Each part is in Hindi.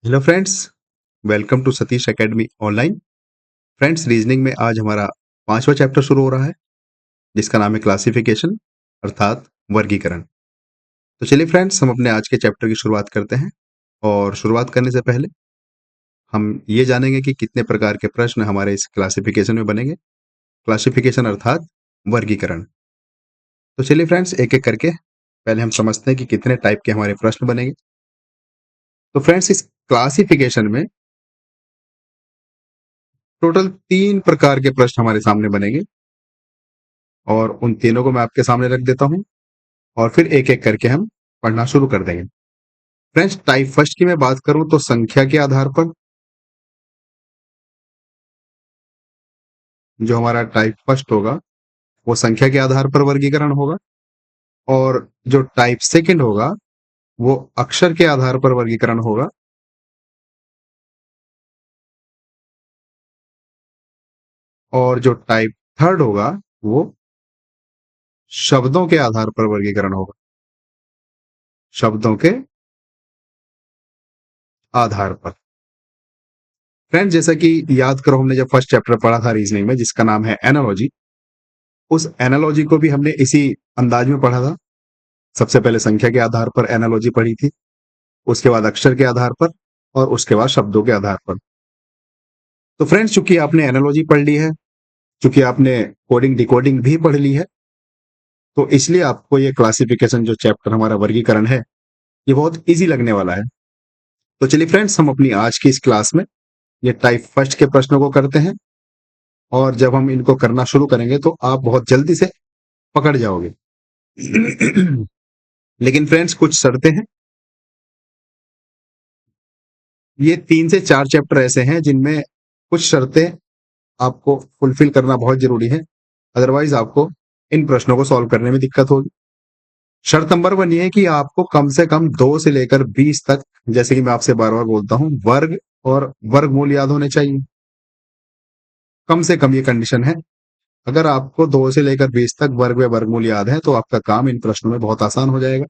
Hello friends, welcome to Satish academy online. Friends, reasoning में आज हमारा पांचवा चैप्टर शुरू हो रहा है जिसका नाम है क्लासिफिकेशन अर्थात वर्गीकरण। तो चलिए फ्रेंड्स, हम अपने आज के चैप्टर की शुरुआत करते हैं। और शुरुआत करने से पहले हम ये जानेंगे कि कितने प्रकार के प्रश्न हमारे इस क्लासिफिकेशन में बनेंगे। क्लासिफिकेशन अर्थात वर्गीकरण। तो चलिए फ्रेंड्स, एक एक करके पहले हम समझते हैं कि कितने टाइप के हमारे प्रश्न बनेंगे। तो फ्रेंड्स, इस क्लासिफिकेशन में टोटल 3 प्रकार के प्रश्न हमारे सामने बनेंगे और उन तीनों को मैं आपके सामने रख देता हूं और फिर एक एक करके हम पढ़ना शुरू कर देंगे। फ्रेंड्स, टाइप फर्स्ट की मैं बात करूं तो संख्या के आधार पर जो हमारा टाइप फर्स्ट होगा वो संख्या के आधार पर वर्गीकरण होगा, और जो टाइप सेकंड होगा वो अक्षर के आधार पर वर्गीकरण होगा, और जो टाइप थर्ड होगा वो शब्दों के आधार पर वर्गीकरण होगा, शब्दों के आधार पर। फ्रेंड्स, जैसा कि याद करो, हमने जब फर्स्ट चैप्टर पढ़ा था रीजनिंग में जिसका नाम है एनालॉजी, उस एनालॉजी को भी हमने इसी अंदाज में पढ़ा था। सबसे पहले संख्या के आधार पर एनालॉजी पढ़ी थी, उसके बाद अक्षर के आधार पर, और उसके बाद शब्दों के आधार पर। तो फ्रेंड्स, चूंकि आपने एनालॉजी पढ़ ली है, चूंकि आपने कोडिंग डिकोडिंग भी पढ़ ली है, तो इसलिए आपको ये क्लासिफिकेशन जो चैप्टर हमारा वर्गीकरण है ये बहुत इजी लगने वाला है। तो चलिए फ्रेंड्स, हम अपनी आज की इस क्लास में ये टाइप फर्स्ट के प्रश्नों को करते हैं, और जब हम इनको करना शुरू करेंगे तो आप बहुत जल्दी से पकड़ जाओगे। लेकिन फ्रेंड्स, कुछ शर्तें हैं। ये 3 से 4 चैप्टर ऐसे हैं जिनमें कुछ शर्तें आपको फुलफिल करना बहुत जरूरी है, अदरवाइज आपको इन प्रश्नों को सॉल्व करने में दिक्कत होगी। शर्त नंबर 1 ये है कि आपको कम से कम 2 से लेकर 20 तक, जैसे कि मैं आपसे बार बार बोलता हूं, वर्ग और वर्गमूल याद होने चाहिए। कम से कम ये कंडीशन है। अगर आपको 2 से लेकर 20 तक वर्ग व वर्गमूल याद है तो आपका काम इन प्रश्नों में बहुत आसान हो जाएगा।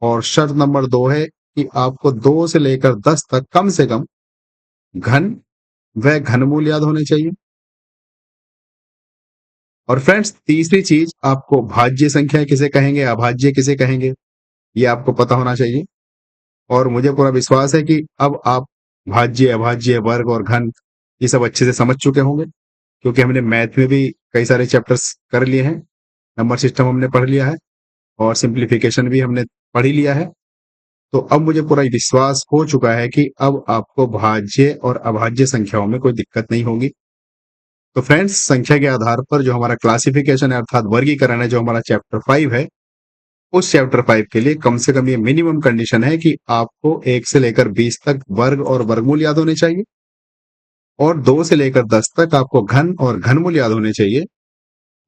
और शर्त नंबर 2 है कि आपको 2 से लेकर 10 तक कम से कम घन व घनमूल याद होने चाहिए। और फ्रेंड्स, तीसरी चीज, आपको भाज्य संख्या किसे कहेंगे, अभाज्य किसे कहेंगे, ये आपको पता होना चाहिए। और मुझे पूरा विश्वास है कि अब आप भाज्य, अभाज्य, वर्ग और घन ये सब अच्छे से समझ चुके होंगे, क्योंकि हमने मैथ में भी कई सारे चैप्टर्स कर लिए हैं, नंबर सिस्टम हमने पढ़ लिया है, और सिंप्लीफिकेशन भी हमने पढ़ ही लिया है। तो अब मुझे पूरा विश्वास हो चुका है कि अब आपको भाज्य और अभाज्य संख्याओं में कोई दिक्कत नहीं होगी। तो फ्रेंड्स, संख्या के आधार पर जो हमारा क्लासिफिकेशन है अर्थात वर्गीकरण है, जो हमारा चैप्टर 5 है, उस चैप्टर 5 के लिए कम से कम ये मिनिमम कंडीशन है कि आपको 1 से लेकर 20 तक वर्ग और वर्गमूल याद होने चाहिए, और 2 से लेकर 10 तक आपको घन और घनमूल याद होने चाहिए,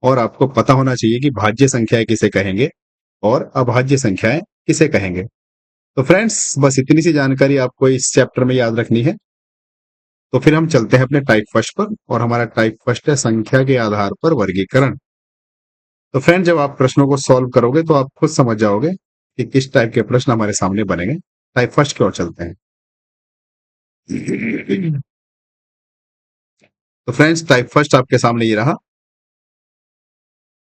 और आपको पता होना चाहिए कि भाज्य संख्याएं किसे कहेंगे और अभाज्य संख्याएं किसे कहेंगे। तो फ्रेंड्स, बस इतनी सी जानकारी आपको इस चैप्टर में याद रखनी है। तो फिर हम चलते हैं अपने टाइप फर्स्ट पर, और हमारा टाइप फर्स्ट है संख्या के आधार पर वर्गीकरण। तो फ्रेंड, जब आप प्रश्नों को सॉल्व करोगे तो आप खुद समझ जाओगे कि किस टाइप के प्रश्न हमारे सामने बनेंगे। टाइप फर्स्ट की ओर चलते हैं। तो फ्रेंड्स, टाइप फर्स्ट आपके सामने ये रहा,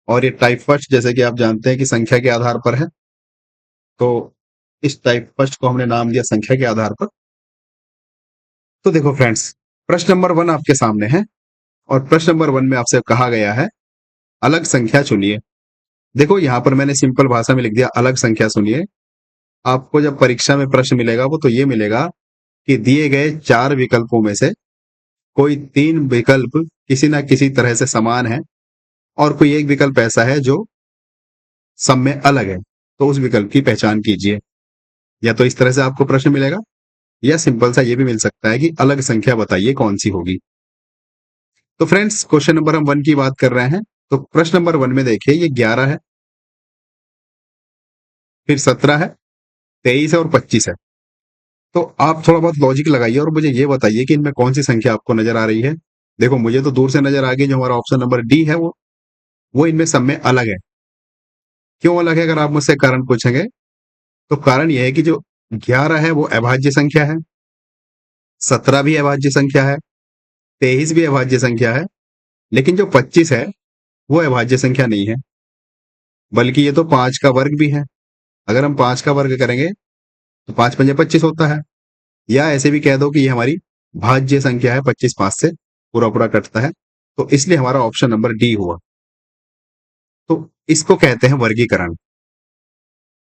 और ये टाइप फर्स्ट जैसे कि आप जानते हैं कि संख्या के आधार पर है, तो इस टाइप फर्स्ट को हमने नाम दिया संख्या के आधार पर। तो देखो फ्रेंड्स, प्रश्न नंबर 1 आपके सामने है, और प्रश्न नंबर 1 में आपसे कहा गया है अलग संख्या चुनिए। देखो, यहां पर मैंने सिंपल भाषा में लिख दिया अलग संख्या सुनिए। आपको जब परीक्षा में प्रश्न मिलेगा वो तो ये मिलेगा कि दिए गए 4 विकल्पों में से कोई 3 विकल्प किसी ना किसी तरह से समान है, और कोई एक विकल्प ऐसा है जो सब में अलग है, तो उस विकल्प की पहचान कीजिए। या तो इस तरह से आपको प्रश्न मिलेगा, या सिंपल सा ये भी मिल सकता है कि अलग संख्या बताइए कौन सी होगी। तो फ्रेंड्स, क्वेश्चन नंबर हम 1 की बात कर रहे हैं। तो प्रश्न नंबर 1 में देखिए, ये 11 है, फिर 17 है, 23 है और 25 है। तो आप थोड़ा बहुत लॉजिक लगाइए और मुझे ये बताइए कि इनमें कौन सी संख्या आपको नजर आ रही है। देखो, मुझे तो दूर से नजर आ गई जो हमारा ऑप्शन नंबर डी है, वो इनमें सब में अलग है। क्यों अलग है, अगर आप मुझसे कारण पूछेंगे, तो कारण यह है कि जो 11 है वो अभाज्य संख्या है, 17 भी अभाज्य संख्या है, 23 भी अभाज्य संख्या है, लेकिन जो 25 है वो अभाज्य संख्या नहीं है, बल्कि ये तो 5 का वर्ग भी है। अगर हम 5 का वर्ग करेंगे तो 5 पंजे 25 होता है, या ऐसे भी कह दो कि ये हमारी भाज्य संख्या है, 25 5 से पूरा पूरा कटता है, तो इसलिए हमारा ऑप्शन नंबर डी हुआ। तो इसको कहते हैं वर्गीकरण।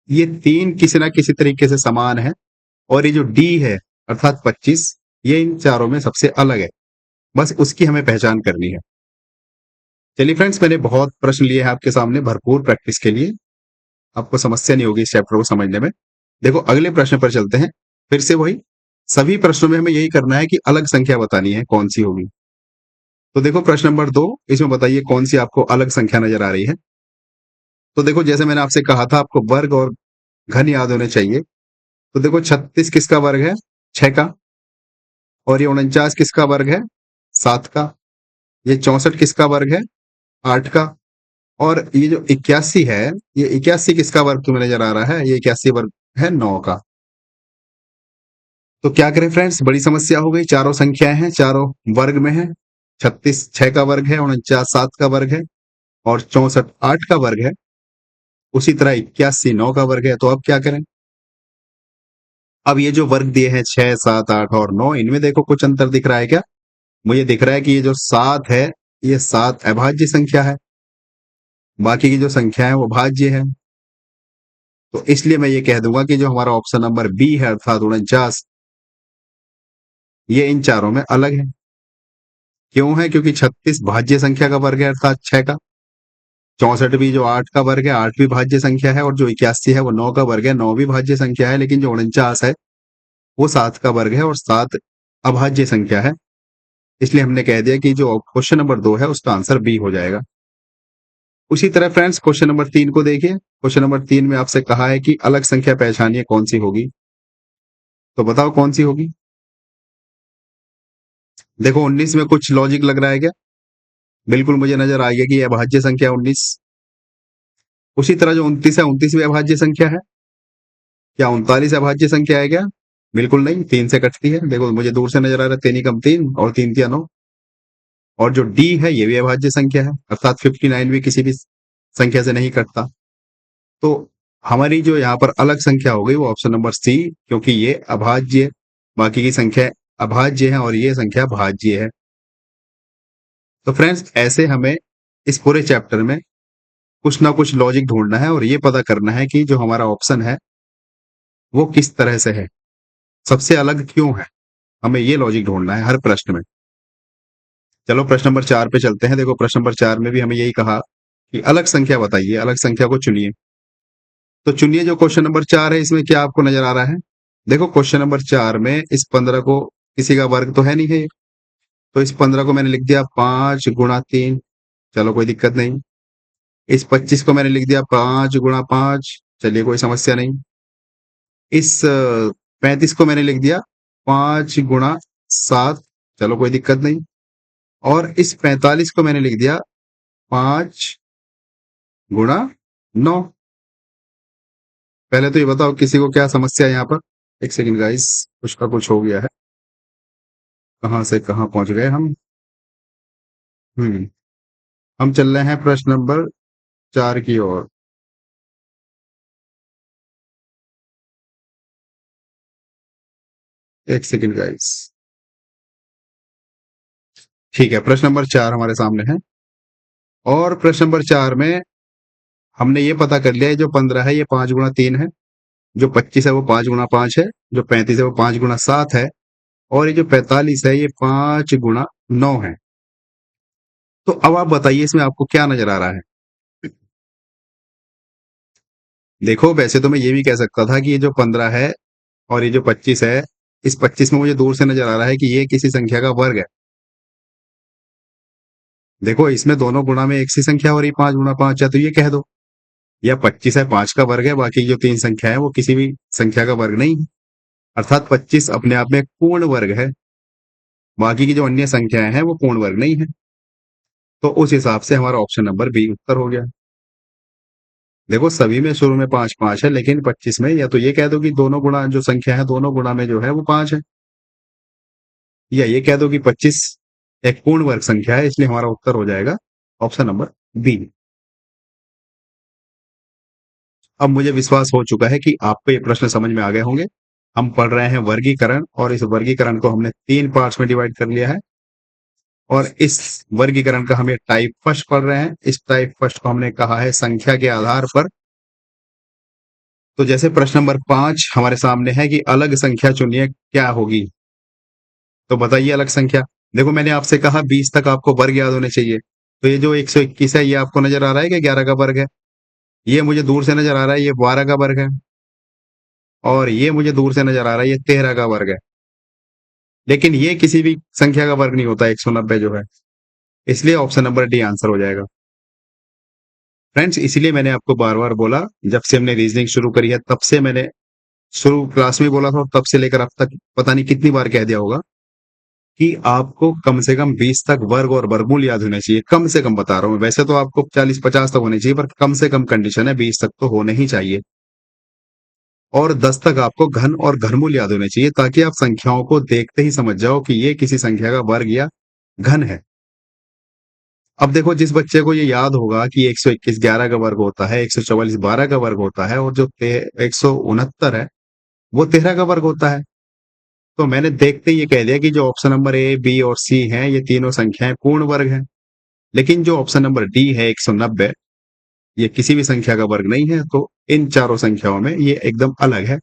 ये तीन किसी ना किसी तरीके से समान है, और ये जो डी है अर्थात 25, ये इन चारों में सबसे अलग है, बस उसकी हमें पहचान करनी है। चलिए फ्रेंड्स, मैंने बहुत प्रश्न लिए हैं आपके सामने भरपूर प्रैक्टिस के लिए, आपको समस्या नहीं होगी इस चैप्टर को समझने में। देखो अगले प्रश्न पर चलते हैं। फिर से वही, सभी प्रश्नों में हमें यही करना है कि अलग संख्या बतानी है कौन सी होगी। तो देखो प्रश्न नंबर 2, इसमें बताइए कौन सी आपको अलग संख्या नजर आ रही है। तो देखो जैसे मैंने आपसे कहा था आपको वर्ग और घन याद होने चाहिए। तो देखो 36 किसका वर्ग है? 6 का। और ये 49 किसका वर्ग है? 7 का। ये 64 किसका वर्ग है? 8 का। और ये जो 81 है, ये 81 किसका वर्ग तुम्हें नजर आ रहा है? ये 81 वर्ग है 9 का। तो क्या करें फ्रेंड्स, बड़ी समस्या हो गई, चारों संख्याएं हैं, चारों वर्ग में है। 36 6 का वर्ग है, 49 7 का वर्ग है, और 64 8 का वर्ग है। उसी तरह 81 9 का वर्ग है। तो अब क्या करें? अब ये जो वर्ग दिए हैं 6 7 8 और 9, इनमें देखो कुछ अंतर दिख रहा है क्या? मुझे दिख रहा है कि ये जो 7 है, ये 7 अभाज्य संख्या है, बाकी की जो संख्या है वो भाज्य है। तो इसलिए मैं ये कह दूंगा कि जो हमारा ऑप्शन नंबर बी है अर्थात 49, ये इन चारों में अलग है। क्यों है? क्योंकि 36 भाज्य संख्या का वर्ग है अर्थात 6 का। 64 भी जो 8 का वर्ग है, 8 भी भाज्य संख्या है, और जो 81 है वो 9 का वर्ग है, 9 भी भाज्य संख्या है, लेकिन जो 49 है वो 7 का वर्ग है और 7 अभाज्य संख्या है। इसलिए हमने कह दिया कि जो क्वेश्चन नंबर 2 है उसका आंसर बी हो जाएगा। उसी तरह फ्रेंड्स क्वेश्चन नंबर 3 को देखिए। क्वेश्चन नंबर 3 में आपसे कहा है कि अलग संख्या पहचानिए कौन सी होगी। तो बताओ कौन सी होगी। देखो 19 में कुछ लॉजिक लग रहा है क्या? बिल्कुल मुझे नजर आ गया कि यह अभाज्य संख्या 19। उसी तरह जो 29 है, 29 भी अभाज्य संख्या है। क्या 39 अभाज्य संख्या है क्या? बिल्कुल नहीं, 3 से कटती है। देखो मुझे दूर से नजर आ रहा है, 3 कम 3 और 3 तिया 9। और जो डी है ये भी अभाज्य संख्या है, अर्थात 59 भी किसी भी संख्या से नहीं कटता। तो हमारी जो यहाँ पर अलग संख्या हो गई वो ऑप्शन नंबर सी, क्योंकि ये अभाज्य, बाकी की संख्या अभाज्य है और ये संख्या भाज्य है। तो फ्रेंड्स ऐसे हमें इस पूरे चैप्टर में कुछ ना कुछ लॉजिक ढूंढना है और ये पता करना है कि जो हमारा ऑप्शन है वो किस तरह से है, सबसे अलग क्यों है, हमें ये लॉजिक ढूंढना है हर प्रश्न में। चलो प्रश्न नंबर 4 पे चलते हैं। देखो प्रश्न नंबर 4 में भी हमें यही कहा कि अलग संख्या बताइए, अलग संख्या को चुनिए। तो चुनिए जो क्वेश्चन नंबर 4 है, इसमें क्या आपको नजर आ रहा है? देखो क्वेश्चन नंबर 4 में इस 15 को, किसी का वर्ग तो है नहीं है, तो इस 15 को मैंने लिख दिया 5 गुणा 3, चलो कोई दिक्कत नहीं। इस 25 को मैंने लिख दिया 5 गुणा 5, चलिए कोई समस्या नहीं। इस 35 को मैंने लिख दिया 5 गुणा 7, चलो कोई दिक्कत नहीं। और इस 45 को मैंने लिख दिया 5 गुणा 9। पहले तो ये बताओ किसी को क्या समस्या है यहाँ पर? एक सेकंड गाइस, कुछ का कुछ हो गया है, कहाँ से कहाँ पहुंच गए हम। हम्म हम चल रहे हैं प्रश्न नंबर 4 की ओर। एक सेकंड गाइस। ठीक है, प्रश्न नंबर 4 हमारे सामने है, और प्रश्न नंबर 4 में हमने ये पता कर लिया है जो 15 है ये 5 गुणा 3 है, जो 25 है वो 5 गुणा 5 है, जो 35 है वो 5 गुणा 7 है, और ये जो 45 है ये 5 गुणा 9 है। तो अब आप बताइए इसमें आपको क्या नजर आ रहा है? देखो वैसे तो मैं ये भी कह सकता था कि ये जो 15 है और ये जो 25 है, इस 25 में मुझे दूर से नजर आ रहा है कि ये किसी संख्या का वर्ग है। देखो इसमें दोनों गुणा में एक सी संख्या हो रही, 5 गुणा 5 है, तो ये कह दो या 25 है 5 का वर्ग है, बाकी जो 3 संख्या है वो किसी भी संख्या का वर्ग नहीं है, अर्थात 25 अपने आप में एक पूर्ण वर्ग है, बाकी की जो अन्य संख्याएं हैं वो पूर्ण वर्ग नहीं है। तो उस हिसाब से हमारा ऑप्शन नंबर बी उत्तर हो गया। देखो सभी में शुरू में 5 5 है, लेकिन 25 में या तो ये कह दो कि दोनों गुणा जो संख्या है दोनों गुणा में जो है वो 5 है, या ये कह दो कि 25 एक पूर्ण वर्ग संख्या है, इसलिए हमारा उत्तर हो जाएगा ऑप्शन नंबर बी। अब मुझे विश्वास हो चुका है कि आपको ये प्रश्न समझ में आ गए होंगे। हम पढ़ रहे हैं वर्गीकरण, और इस वर्गीकरण को हमने 3 पार्ट्स में डिवाइड कर लिया है, और इस वर्गीकरण का हम ये टाइप फर्स्ट पढ़ रहे हैं। इस टाइप फर्स्ट को हमने कहा है संख्या के आधार पर। तो जैसे प्रश्न नंबर 5 हमारे सामने है कि अलग संख्या चुनिए, क्या होगी? तो बताइए अलग संख्या। देखो मैंने आपसे कहा 20 तक आपको वर्ग याद होने चाहिए। तो ये जो 121 है, ये आपको नजर आ रहा है कि 11 का वर्ग है? ये मुझे दूर से नजर आ रहा है, ये 12 का वर्ग है। और ये मुझे दूर से नजर आ रहा है, ये 13 का वर्ग है। लेकिन ये किसी भी संख्या का वर्ग नहीं होता 190 जो है। इसलिए ऑप्शन नंबर डी आंसर हो जाएगा। फ्रेंड्स, इसलिए मैंने आपको बार बार बोला, जब से हमने रीजनिंग शुरू करी है तब से मैंने शुरू क्लास में बोला था, और तब से लेकर अब तक पता नहीं कितनी बार कह दिया होगा कि आपको कम से कम 20 तक वर्ग और वर्गमूल याद होने चाहिए। कम से कम बता रहा हूं, वैसे तो आपको 40-50 तक होने चाहिए, पर कम से कम कंडीशन है 20 तक तो होने ही चाहिए। और 10 तक आपको घन और घनमूल याद होने चाहिए, ताकि आप संख्याओं को देखते ही समझ जाओ कि ये किसी संख्या का वर्ग या घन है। अब देखो, जिस बच्चे को ये याद होगा कि 121 11 का वर्ग होता है, 144 12 का वर्ग होता है, और जो 169 है वो 13 का वर्ग होता है, तो मैंने देखते ही ये कह दिया कि जो ऑप्शन नंबर ए, बी और सी हैं, ये तीनों संख्याएं पूर्ण वर्ग हैं। लेकिन जो ऑप्शन नंबर डी है 190, ये किसी भी संख्या का वर्ग नहीं है, तो इन चारों संख्याओं में ये एकदम अलग है।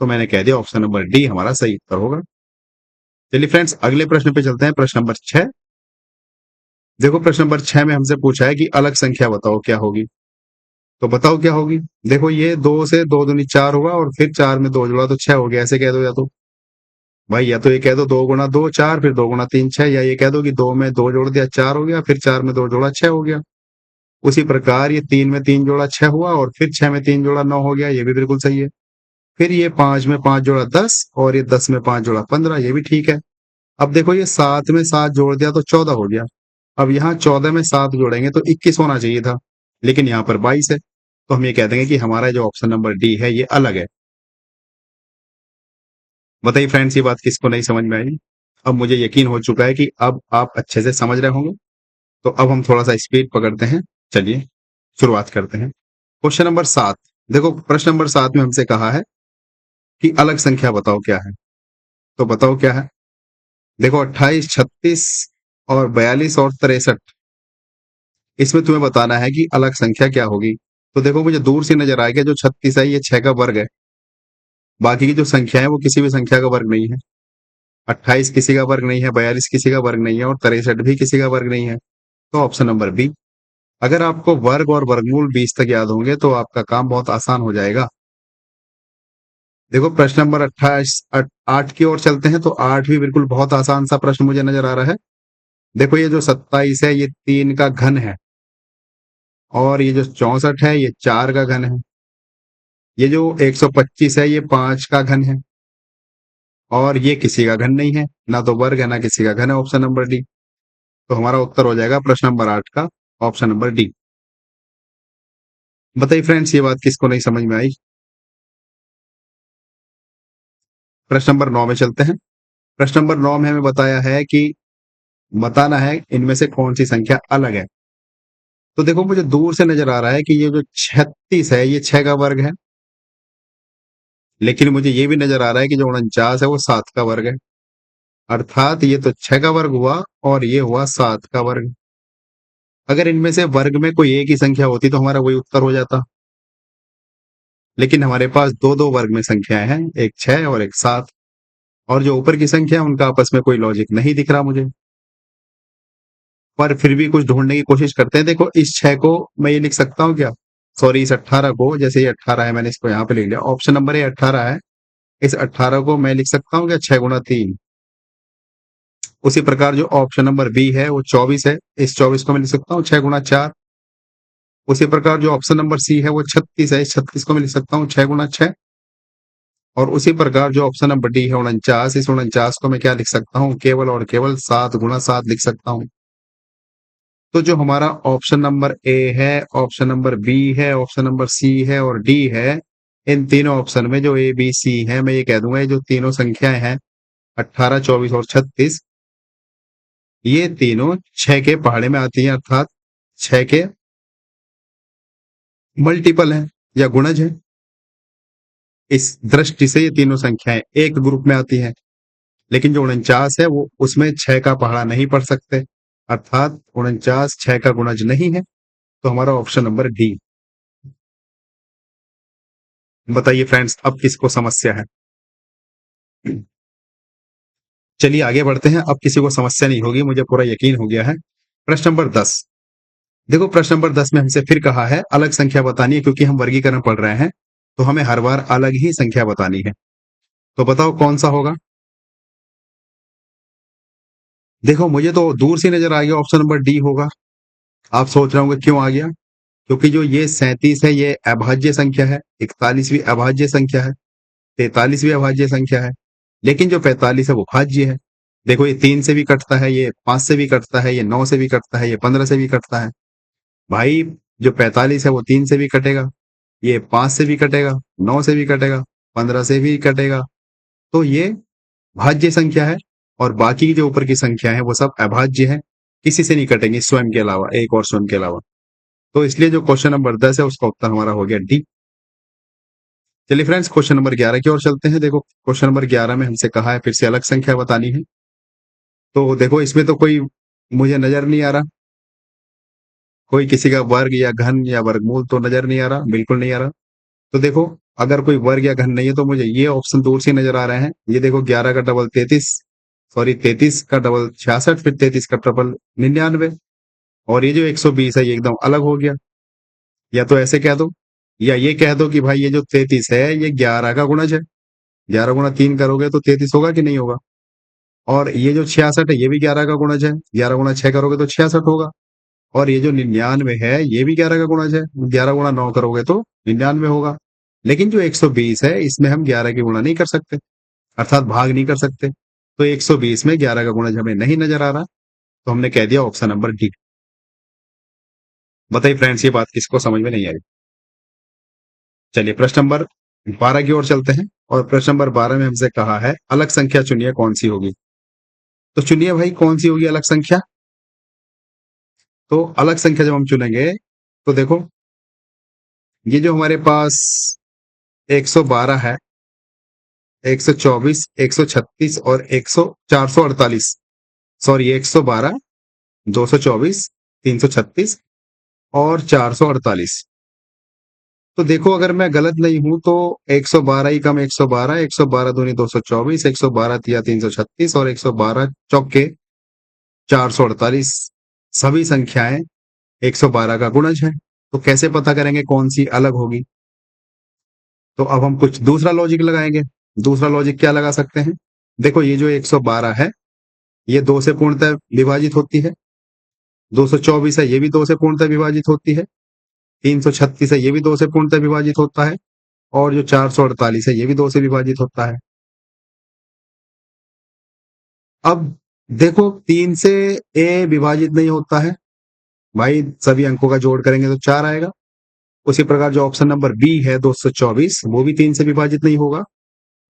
तो मैंने कह दिया ऑप्शन नंबर डी हमारा सही उत्तर होगा। चलिए फ्रेंड्स, अगले प्रश्न पे चलते हैं। प्रश्न नंबर 6। देखो प्रश्न नंबर 6 में हमसे पूछा है कि अलग संख्या बताओ क्या होगी। तो बताओ क्या होगी। देखो, ये 2 से 2 दूनी 4 हुआ, और फिर 4 में 2 जोड़ा तो 6 हो गया। ऐसे कह दो, या तो भाई, या तो ये कह दो 2 गुणा 2 4, फिर 2 गुणा 3 6, या ये कह दो कि 2 में 2 जोड़ दिया 4 हो गया, फिर 4 में 2 जोड़ा 6 हो गया। उसी प्रकार ये 3 में 3 जोड़ा 6 हुआ, और फिर 6 में 3 जोड़ा 9 हो गया। ये भी बिल्कुल सही है। फिर ये 5 में 5 जोड़ा 10, और ये 10 में 5 जोड़ा 15, ये भी ठीक है। अब देखो, ये 7 में 7 जोड़ दिया तो 14 हो गया। अब यहाँ 14 में 7 जोड़ेंगे तो 21 होना चाहिए था, लेकिन यहाँ पर 22 है। तो हम ये कह देंगे कि हमारा जो ऑप्शन नंबर डी है ये अलग है। बताइए फ्रेंड्स, ये बात किसको नहीं समझ में आई? अब मुझे यकीन हो चुका है कि अब आप अच्छे से समझ रहे होंगे। तो अब हम थोड़ा सा स्पीड पकड़ते हैं। चलिए शुरुआत करते हैं। Question number 7। देखो प्रश्न नंबर 7 में हमसे कहा है कि अलग संख्या बताओ क्या है। तो बताओ क्या है। देखो 28, 36 और 42 और 63, इसमें तुम्हें बताना है कि अलग संख्या क्या होगी। तो देखो, मुझे दूर से नजर आएगा जो 36 है ये 6 का वर्ग है। बाकी की जो संख्या है वो किसी भी संख्या का वर्ग नहीं है। 28 किसी का वर्ग नहीं है, 42 किसी का वर्ग नहीं है, और 63 भी किसी का वर्ग नहीं है। तो ऑप्शन नंबर बी। अगर आपको वर्ग और वर्गमूल 20 तक याद होंगे तो आपका काम बहुत आसान हो जाएगा। देखो प्रश्न नंबर 28 8 की ओर चलते हैं। तो 8 भी बिल्कुल बहुत आसान सा प्रश्न मुझे नजर आ रहा है। देखो, ये जो 27 है ये 3 का घन है, और ये जो 64 है ये 4 का घन है। ये जो 125 है ये 5 का घन है, और ये किसी का घन नहीं है, ना तो वर्ग है ना किसी का घन है। Option number D. तो हमारा उत्तर हो जाएगा प्रश्न नंबर 8 का ऑप्शन नंबर डी। बताइए फ्रेंड्स, ये बात किसको नहीं समझ में आई? प्रश्न नंबर 9 में चलते हैं। प्रश्न नंबर 9 में हमें बताया है कि बताना है इनमें से कौन सी संख्या अलग है। तो देखो, मुझे दूर से नजर आ रहा है कि ये जो 36 है ये 6 का वर्ग है, लेकिन मुझे ये भी नजर आ रहा है कि जो 49 है वो 7 का वर्ग है। अर्थात ये तो 6 का वर्ग हुआ, और ये हुआ 7 का वर्ग। अगर इनमें से वर्ग में कोई एक ही संख्या होती तो हमारा वही उत्तर हो जाता, लेकिन हमारे पास दो दो वर्ग में संख्याएं हैं, एक 6 और एक 7, और जो ऊपर की संख्या है उनका आपस में कोई लॉजिक नहीं दिख रहा मुझे। पर फिर भी कुछ ढूंढने की कोशिश करते हैं। देखो, इस 6 को मैं ये लिख सकता हूँ क्या, सॉरी इस 18 को, जैसे ये 18 है मैंने इसको यहाँ पे लिख लिया, ऑप्शन नंबर ए 18 है। इस 18 को मैं लिख सकता हूँ क्या 6 गुणा 3। उसी प्रकार जो ऑप्शन नंबर बी है वो 24 है, इस 24 को मैं लिख सकता हूँ 6 गुणा 4। उसी प्रकार जो ऑप्शन नंबर सी है वो 36 है, इस 36 को मैं लिख सकता हूँ 6 गुणा 6। और उसी प्रकार जो ऑप्शन नंबर डी है 49, इस 49 को मैं क्या लिख सकता हूँ, केवल और केवल 7 गुणा 7 लिख सकता हूँ। तो जो हमारा ऑप्शन नंबर ए है, ऑप्शन नंबर बी है, ऑप्शन नंबर सी है और डी है, इन तीनों ऑप्शन में जो ए बी सी है, मैं ये कह दूंगा ये जो तीनों संख्याएं हैं 18, 24 और 36 ये तीनों 6 के पहाड़े में आती हैं, अर्थात 6 के मल्टीपल हैं या गुणज हैं। इस दृष्टि से ये तीनों संख्याएं एक ग्रुप में आती हैं। लेकिन जो 49 है वो उसमें 6 का पहाड़ा नहीं पढ़ सकते, अर्थात 49 6 का गुणज नहीं है। तो हमारा ऑप्शन नंबर डी। बताइए फ्रेंड्स, अब किसको समस्या है? चलिए आगे बढ़ते हैं। अब किसी को समस्या नहीं होगी, मुझे पूरा यकीन हो गया है। प्रश्न नंबर 10। देखो प्रश्न नंबर 10 में हमसे फिर कहा है अलग संख्या बतानी है, क्योंकि हम वर्गीकरण पढ़ रहे हैं तो हमें हर बार अलग ही संख्या बतानी है। तो बताओ कौन सा होगा? देखो मुझे तो दूर से नजर आ गया ऑप्शन नंबर डी होगा। आप सोच रहे होंगे क्यों आ गया? क्योंकि जो ये 37 है ये अभाज्य संख्या है, 41वीं अभाज्य संख्या है, 43वीं अभाज्य संख्या है। लेकिन जो 45 है वो भाज्य है। देखो ये 3 से भी कटता है, ये 5 से भी कटता है, ये 9 से भी कटता है, ये 15 से भी कटता है। भाई जो 45 है वो 3 से भी कटेगा, ये 5 से भी कटेगा, 9 से भी कटेगा, 15 से भी कटेगा। तो ये भाज्य संख्या है। और बाकी जो ऊपर की संख्या है वो सब अभाज्य है, किसी से नहीं कटेंगी स्वयं के अलावा, एक और स्वयं के अलावा। तो इसलिए जो क्वेश्चन नंबर 10 है उसका उत्तर हमारा हो गया डी। चलिए फ्रेंड्स क्वेश्चन नंबर 11 की ओर चलते हैं। देखो क्वेश्चन नंबर 11 में हमसे कहा है फिर से अलग संख्या बतानी है। तो देखो इसमें तो कोई मुझे नजर नहीं आ रहा, कोई किसी का वर्ग या घन या वर्गमूल तो नजर नहीं आ रहा, बिल्कुल नहीं आ रहा। तो देखो अगर कोई वर्ग या घन नहीं है तो मुझे ये ऑप्शन दूर से नजर आ रहे हैं। ये देखो 11 का डबल 33, सॉरी 33 का डबल 66, फिर 33 का ट्रिपल 99। और ये जो 120 है ये एकदम अलग हो गया। या तो ऐसे कह दो, या ये कह दो कि भाई ये जो 33 है ये 11 का गुणज है। 11 गुणा 3 करोगे तो 33 होगा कि नहीं होगा? और ये जो 66 है ये भी 11 का गुणज है, 11 गुणा 6 करोगे तो 66 होगा। और ये जो 99 है ये भी 11 का गुणज है, 11 गुणा 9 करोगे तो 99 होगा। लेकिन जो 120 है इसमें हम 11 की गुणा नहीं कर सकते, अर्थात भाग नहीं कर सकते। तो 120 में 11 का गुणज हमें नहीं नजर आ रहा, तो हमने कह दिया ऑप्शन नंबर डी। बताइए फ्रेंड्स, ये बात किसको समझ में नहीं आई? चलिए प्रश्न नंबर 12 की ओर चलते हैं। और प्रश्न नंबर 12 में हमसे कहा है अलग संख्या चुनिए कौन सी होगी। तो चुनिए भाई कौन सी होगी अलग संख्या। तो अलग संख्या जब हम चुनेंगे तो देखो ये जो हमारे पास 112 है, 124, 136 और 100 448, सॉरी 112, 224, 336 और 448। तो देखो अगर मैं गलत नहीं हूं तो 112 ही कम 112, 112 दूनी 224, 112 तिया 336 और 112 चौके 448 सभी संख्याएं 112 का गुणज है। तो कैसे पता करेंगे कौन सी अलग होगी? तो अब हम कुछ दूसरा लॉजिक लगाएंगे। दूसरा लॉजिक क्या लगा सकते हैं? देखो ये जो 112 है ये 2 से पूर्णतः विभाजित होती है, 224 है ये भी 2 से पूर्णतः विभाजित होती है, 336 है ये भी 2 से पूर्णतः विभाजित होता है, और जो 448 है ये भी 2 से विभाजित होता है। अब देखो 3 से ए विभाजित नहीं होता है, भाई सभी अंकों का जोड़ करेंगे तो 4 आएगा। उसी प्रकार जो ऑप्शन नंबर बी है 224 वो भी 3 से विभाजित नहीं होगा।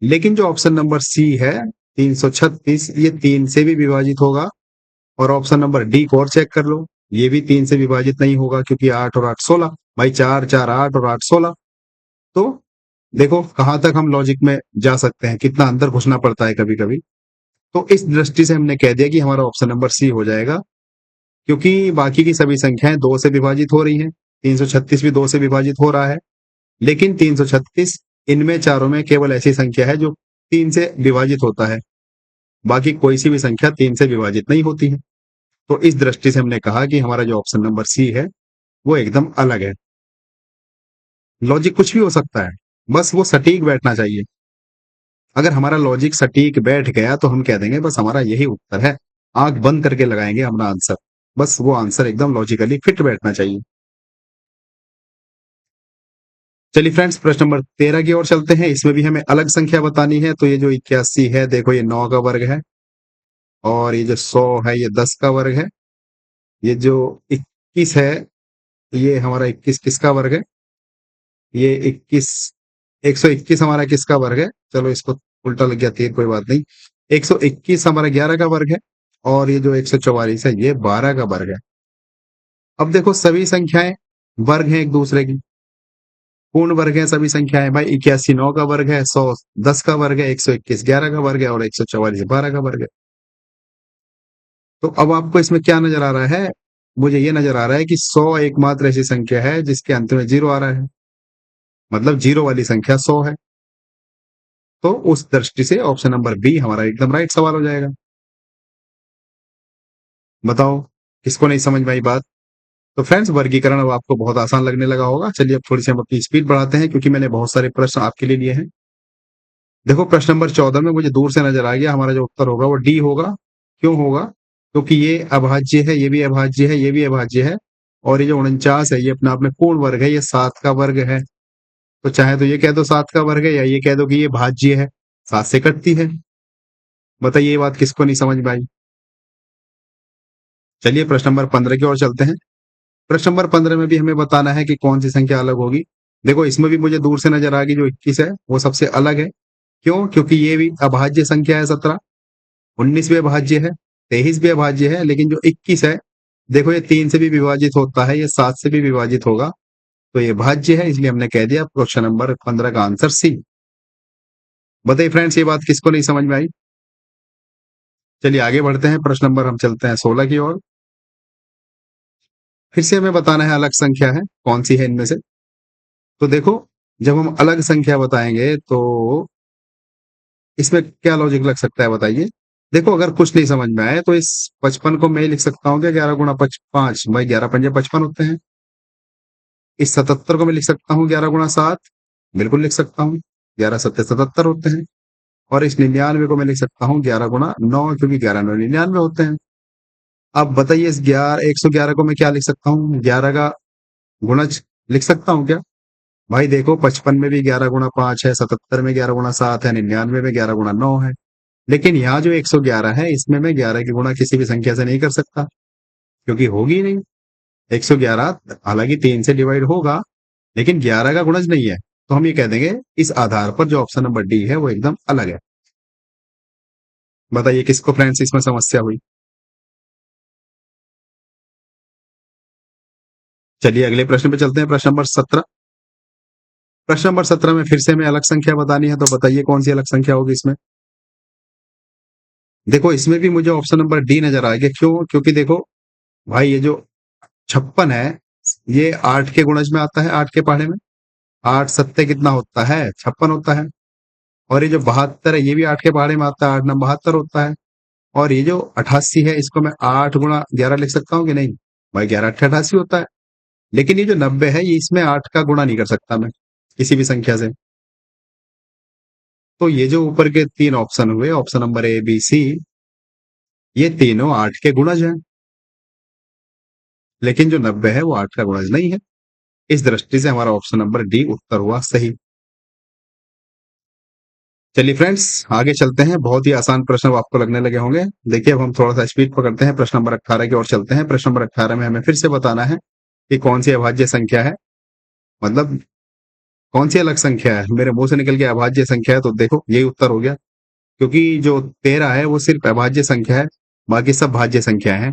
लेकिन जो ऑप्शन नंबर सी है 336 ये 3 से भी विभाजित होगा। और ऑप्शन नंबर डी को और चेक कर लो, ये भी 3 से विभाजित नहीं होगा, क्योंकि 8 और 8 16, भाई 4 4 8 और 8 16। तो देखो कहां तक हम लॉजिक में जा सकते हैं, कितना अंदर घुसना पड़ता है कभी कभी। तो इस दृष्टि से हमने कह दिया कि हमारा ऑप्शन नंबर सी हो जाएगा, क्योंकि बाकी की सभी संख्याएं 2 से विभाजित हो रही हैं। 336 भी 2 से विभाजित हो रहा है, लेकिन 336 इनमें चारों में केवल ऐसी संख्या है जो 3 से विभाजित होता है, बाकी कोई सी भी संख्या 3 से विभाजित नहीं होती है। तो इस दृष्टि से हमने कहा कि हमारा जो ऑप्शन नंबर सी है वो एकदम अलग है। लॉजिक कुछ भी हो सकता है, बस वो सटीक बैठना चाहिए। अगर हमारा लॉजिक सटीक बैठ गया तो हम कह देंगे बस हमारा यही उत्तर है, आंख बंद करके लगाएंगे अपना आंसर, बस वो आंसर एकदम लॉजिकली फिट बैठना चाहिए। चलिए फ्रेंड्स प्रश्न नंबर 13 की ओर चलते हैं। इसमें भी हमें अलग संख्या बतानी है। तो ये जो 81 है देखो ये 9 का वर्ग है, और ये जो 100 है ये 10 का वर्ग है। ये जो 21 है ये हमारा 21 किसका वर्ग है? ये 21 121 हमारा किसका वर्ग है? चलो इसको उल्टा लग गया तीर, कोई बात नहीं। 121 हमारा 11 का वर्ग है और ये जो 144 है ये 12 का वर्ग है। अब देखो सभी संख्याएं वर्ग हैं एक दूसरे की, पूर्ण वर्ग है सभी संख्याएं भाई। 81 9 का वर्ग है, 100 10 का वर्ग है, 121 11 का वर्ग है और 144 12 का वर्ग है। तो अब आपको इसमें क्या नजर आ रहा है? मुझे ये नजर आ रहा है कि 100 एकमात्र ऐसी संख्या है जिसके अंत में 0 आ रहा है, मतलब 0 वाली संख्या 100 है। तो उस दृष्टि से ऑप्शन नंबर बी हमारा एकदम राइट सवाल हो जाएगा। बताओ किसको नहीं समझ में आई बात? तो फ्रेंड्स वर्गीकरण अब आपको बहुत आसान लगने लगा होगा। चलिए अब थोड़ी सी हम अपनी स्पीड बढ़ाते हैं क्योंकि मैंने बहुत सारे प्रश्न आपके लिए लिए हैं। देखो प्रश्न नंबर 14 में मुझे दूर से नजर आ गया, हमारा जो उत्तर होगा वो डी होगा। क्यों होगा? क्योंकि ये अभाज्य है, ये भी अभाज्य है, ये भी अभाज्य है और ये जो 49 है ये अपने आप में पूर्ण वर्ग है, ये 7 का वर्ग है। तो चाहे तो ये कह दो 7 का वर्ग है या ये कह दो कि ये भाज्य है, 7 से कटती है। बताइए ये बात किसको नहीं समझ में आई? चलिए प्रश्न नंबर 15 की ओर चलते हैं। प्रश्न नंबर 15 में भी हमें बताना है कि कौन सी संख्या अलग होगी। देखो इसमें भी मुझे दूर से नजर आ गई, जो 21 है वो सबसे अलग है। क्यों? क्योंकि ये भी अभाज्य संख्या है 17, 19 भी अभाज्य है, 23 भी अभाज्य है, लेकिन जो 21 है देखो ये 3 से भी विभाजित होता है, ये 7 से भी विभाजित होगा, तो ये भाज्य है, इसलिए हमने कह दिया क्वेश्चन नंबर 15 का आंसर सी। बताइए फ्रेंड्स ये बात किसको नहीं समझ में आई? चलिए आगे बढ़ते हैं, प्रश्न नंबर हम चलते हैं 16 की ओर। फिर से हमें बताना है अलग संख्या है कौन सी है इनमें से। तो देखो जब हम अलग संख्या बताएंगे तो इसमें क्या लॉजिक लग सकता है बताइए। देखो अगर कुछ नहीं समझ में आए तो इस 55 को मैं लिख सकता हूँ क्या 11 गुणा 5 भाई 11 पंजे 55 होते हैं। इस 77 को मैं लिख सकता हूँ 11 गुणा 7, बिल्कुल लिख सकता हूँ, 11 सत्ते 77 होते हैं। और इस 99 को मैं लिख सकता हूँ 11 गुणा 9, क्योंकि 11 9 99 होते हैं। अब बताइए इस 111 को मैं क्या लिख सकता हूँ, 11 का गुणज लिख सकता हूँ क्या? भाई देखो 55 में भी 11 गुणा 5 है, 77 में 11 गुणा 7 है, 99 में 11 गुणा 9 है। लेकिन यहाँ जो 111 है इसमें मैं 11 की गुणा किसी भी संख्या से नहीं कर सकता, क्योंकि होगी ही नहीं। 111 हालांकि 3 से डिवाइड होगा लेकिन 11 का गुणज नहीं है। तो हम ये कह देंगे इस आधार पर जो ऑप्शन नंबर डी है वो एकदम अलग है। बताइए किसको फ्रेंड्स इसमें समस्या हुई? चलिए अगले प्रश्न पे चलते हैं, प्रश्न नंबर 17। प्रश्न नंबर 17 में फिर से हमें अलग संख्या बतानी है, तो बताइए कौन सी अलग संख्या होगी इसमें। देखो इसमें भी मुझे ऑप्शन नंबर डी नजर आ गया। क्यों? क्योंकि देखो भाई ये जो 56 है ये 8 के गुणज में आता है, 8 के पहाड़े में। 8 सत्ते कितना होता है? 56 होता है। और ये जो 72 है ये भी 8 के पहाड़े में आता है, 8 9 72 होता है। और ये जो 88 है इसको मैं 8 गुणा 11 लिख सकता हूँ कि नहीं? भाई 11 8 88 होता है। लेकिन ये जो 90 है ये इसमें 8 का गुणा नहीं कर सकता मैं किसी भी संख्या से। तो ये जो ऊपर के 3 ऑप्शन हुए, option number A B C, ये तीनों 8 के गुणज हैं, लेकिन जो 90 है वो 8 का गुणज नहीं है। इस दृष्टि से हमारा ऑप्शन नंबर डी उत्तर हुआ सही। चलिए फ्रेंड्स आगे चलते हैं, बहुत ही आसान प्रश्न अब आपको लगने लगे होंगे। देखिए अब हम थोड़ा सा स्पीड पकड़ते हैं, प्रश्न नंबर 18 की ओर चलते हैं। प्रश्न नंबर 18 में हमें फिर से बताना है कि कौन सी अभाज्य संख्या है, मतलब कौन सी अलग संख्या है। मेरे मुंह से निकल के अभाज्य संख्या है, तो देखो यही उत्तर हो गया, क्योंकि जो 13 है वो सिर्फ अभाज्य संख्या है, बाकी सब भाज्य संख्या है।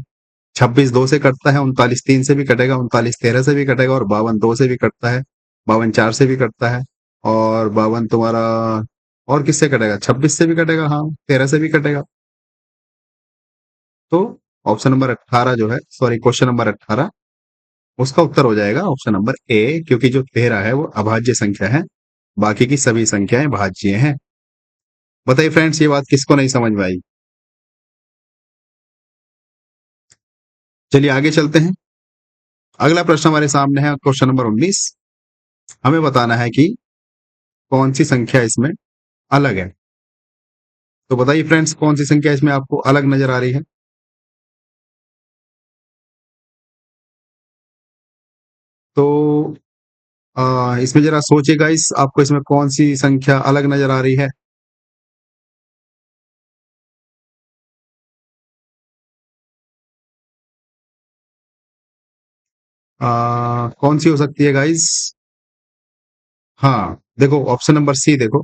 26 2 से कटता है, 39 3 से भी कटेगा, 39 13 से भी कटेगा और 52 2 से भी कटता है, 52 4 से भी कटता है और 52 तुम्हारा और किससे कटेगा? 26 से भी कटेगा, हाँ 13 से भी कटेगा। तो ऑप्शन नंबर 18 जो है, सॉरी क्वेश्चन नंबर 18, उसका उत्तर हो जाएगा ऑप्शन नंबर ए, क्योंकि जो 13 है वो अभाज्य संख्या है, बाकी की सभी संख्याएं भाज्य हैं। बताइए फ्रेंड्स ये बात किसको नहीं समझ में आई? चलिए आगे चलते हैं। अगला प्रश्न हमारे सामने है क्वेश्चन नंबर 19। हमें बताना है कि कौन सी संख्या इसमें अलग है। तो बताइए फ्रेंड्स कौन सी संख्या इसमें आपको अलग नजर आ रही है? तो इसमें जरा सोचिएगा, इस आपको इसमें कौन सी संख्या अलग नजर आ रही है? कौन सी हो सकती है गाइस? हाँ देखो ऑप्शन नंबर सी, देखो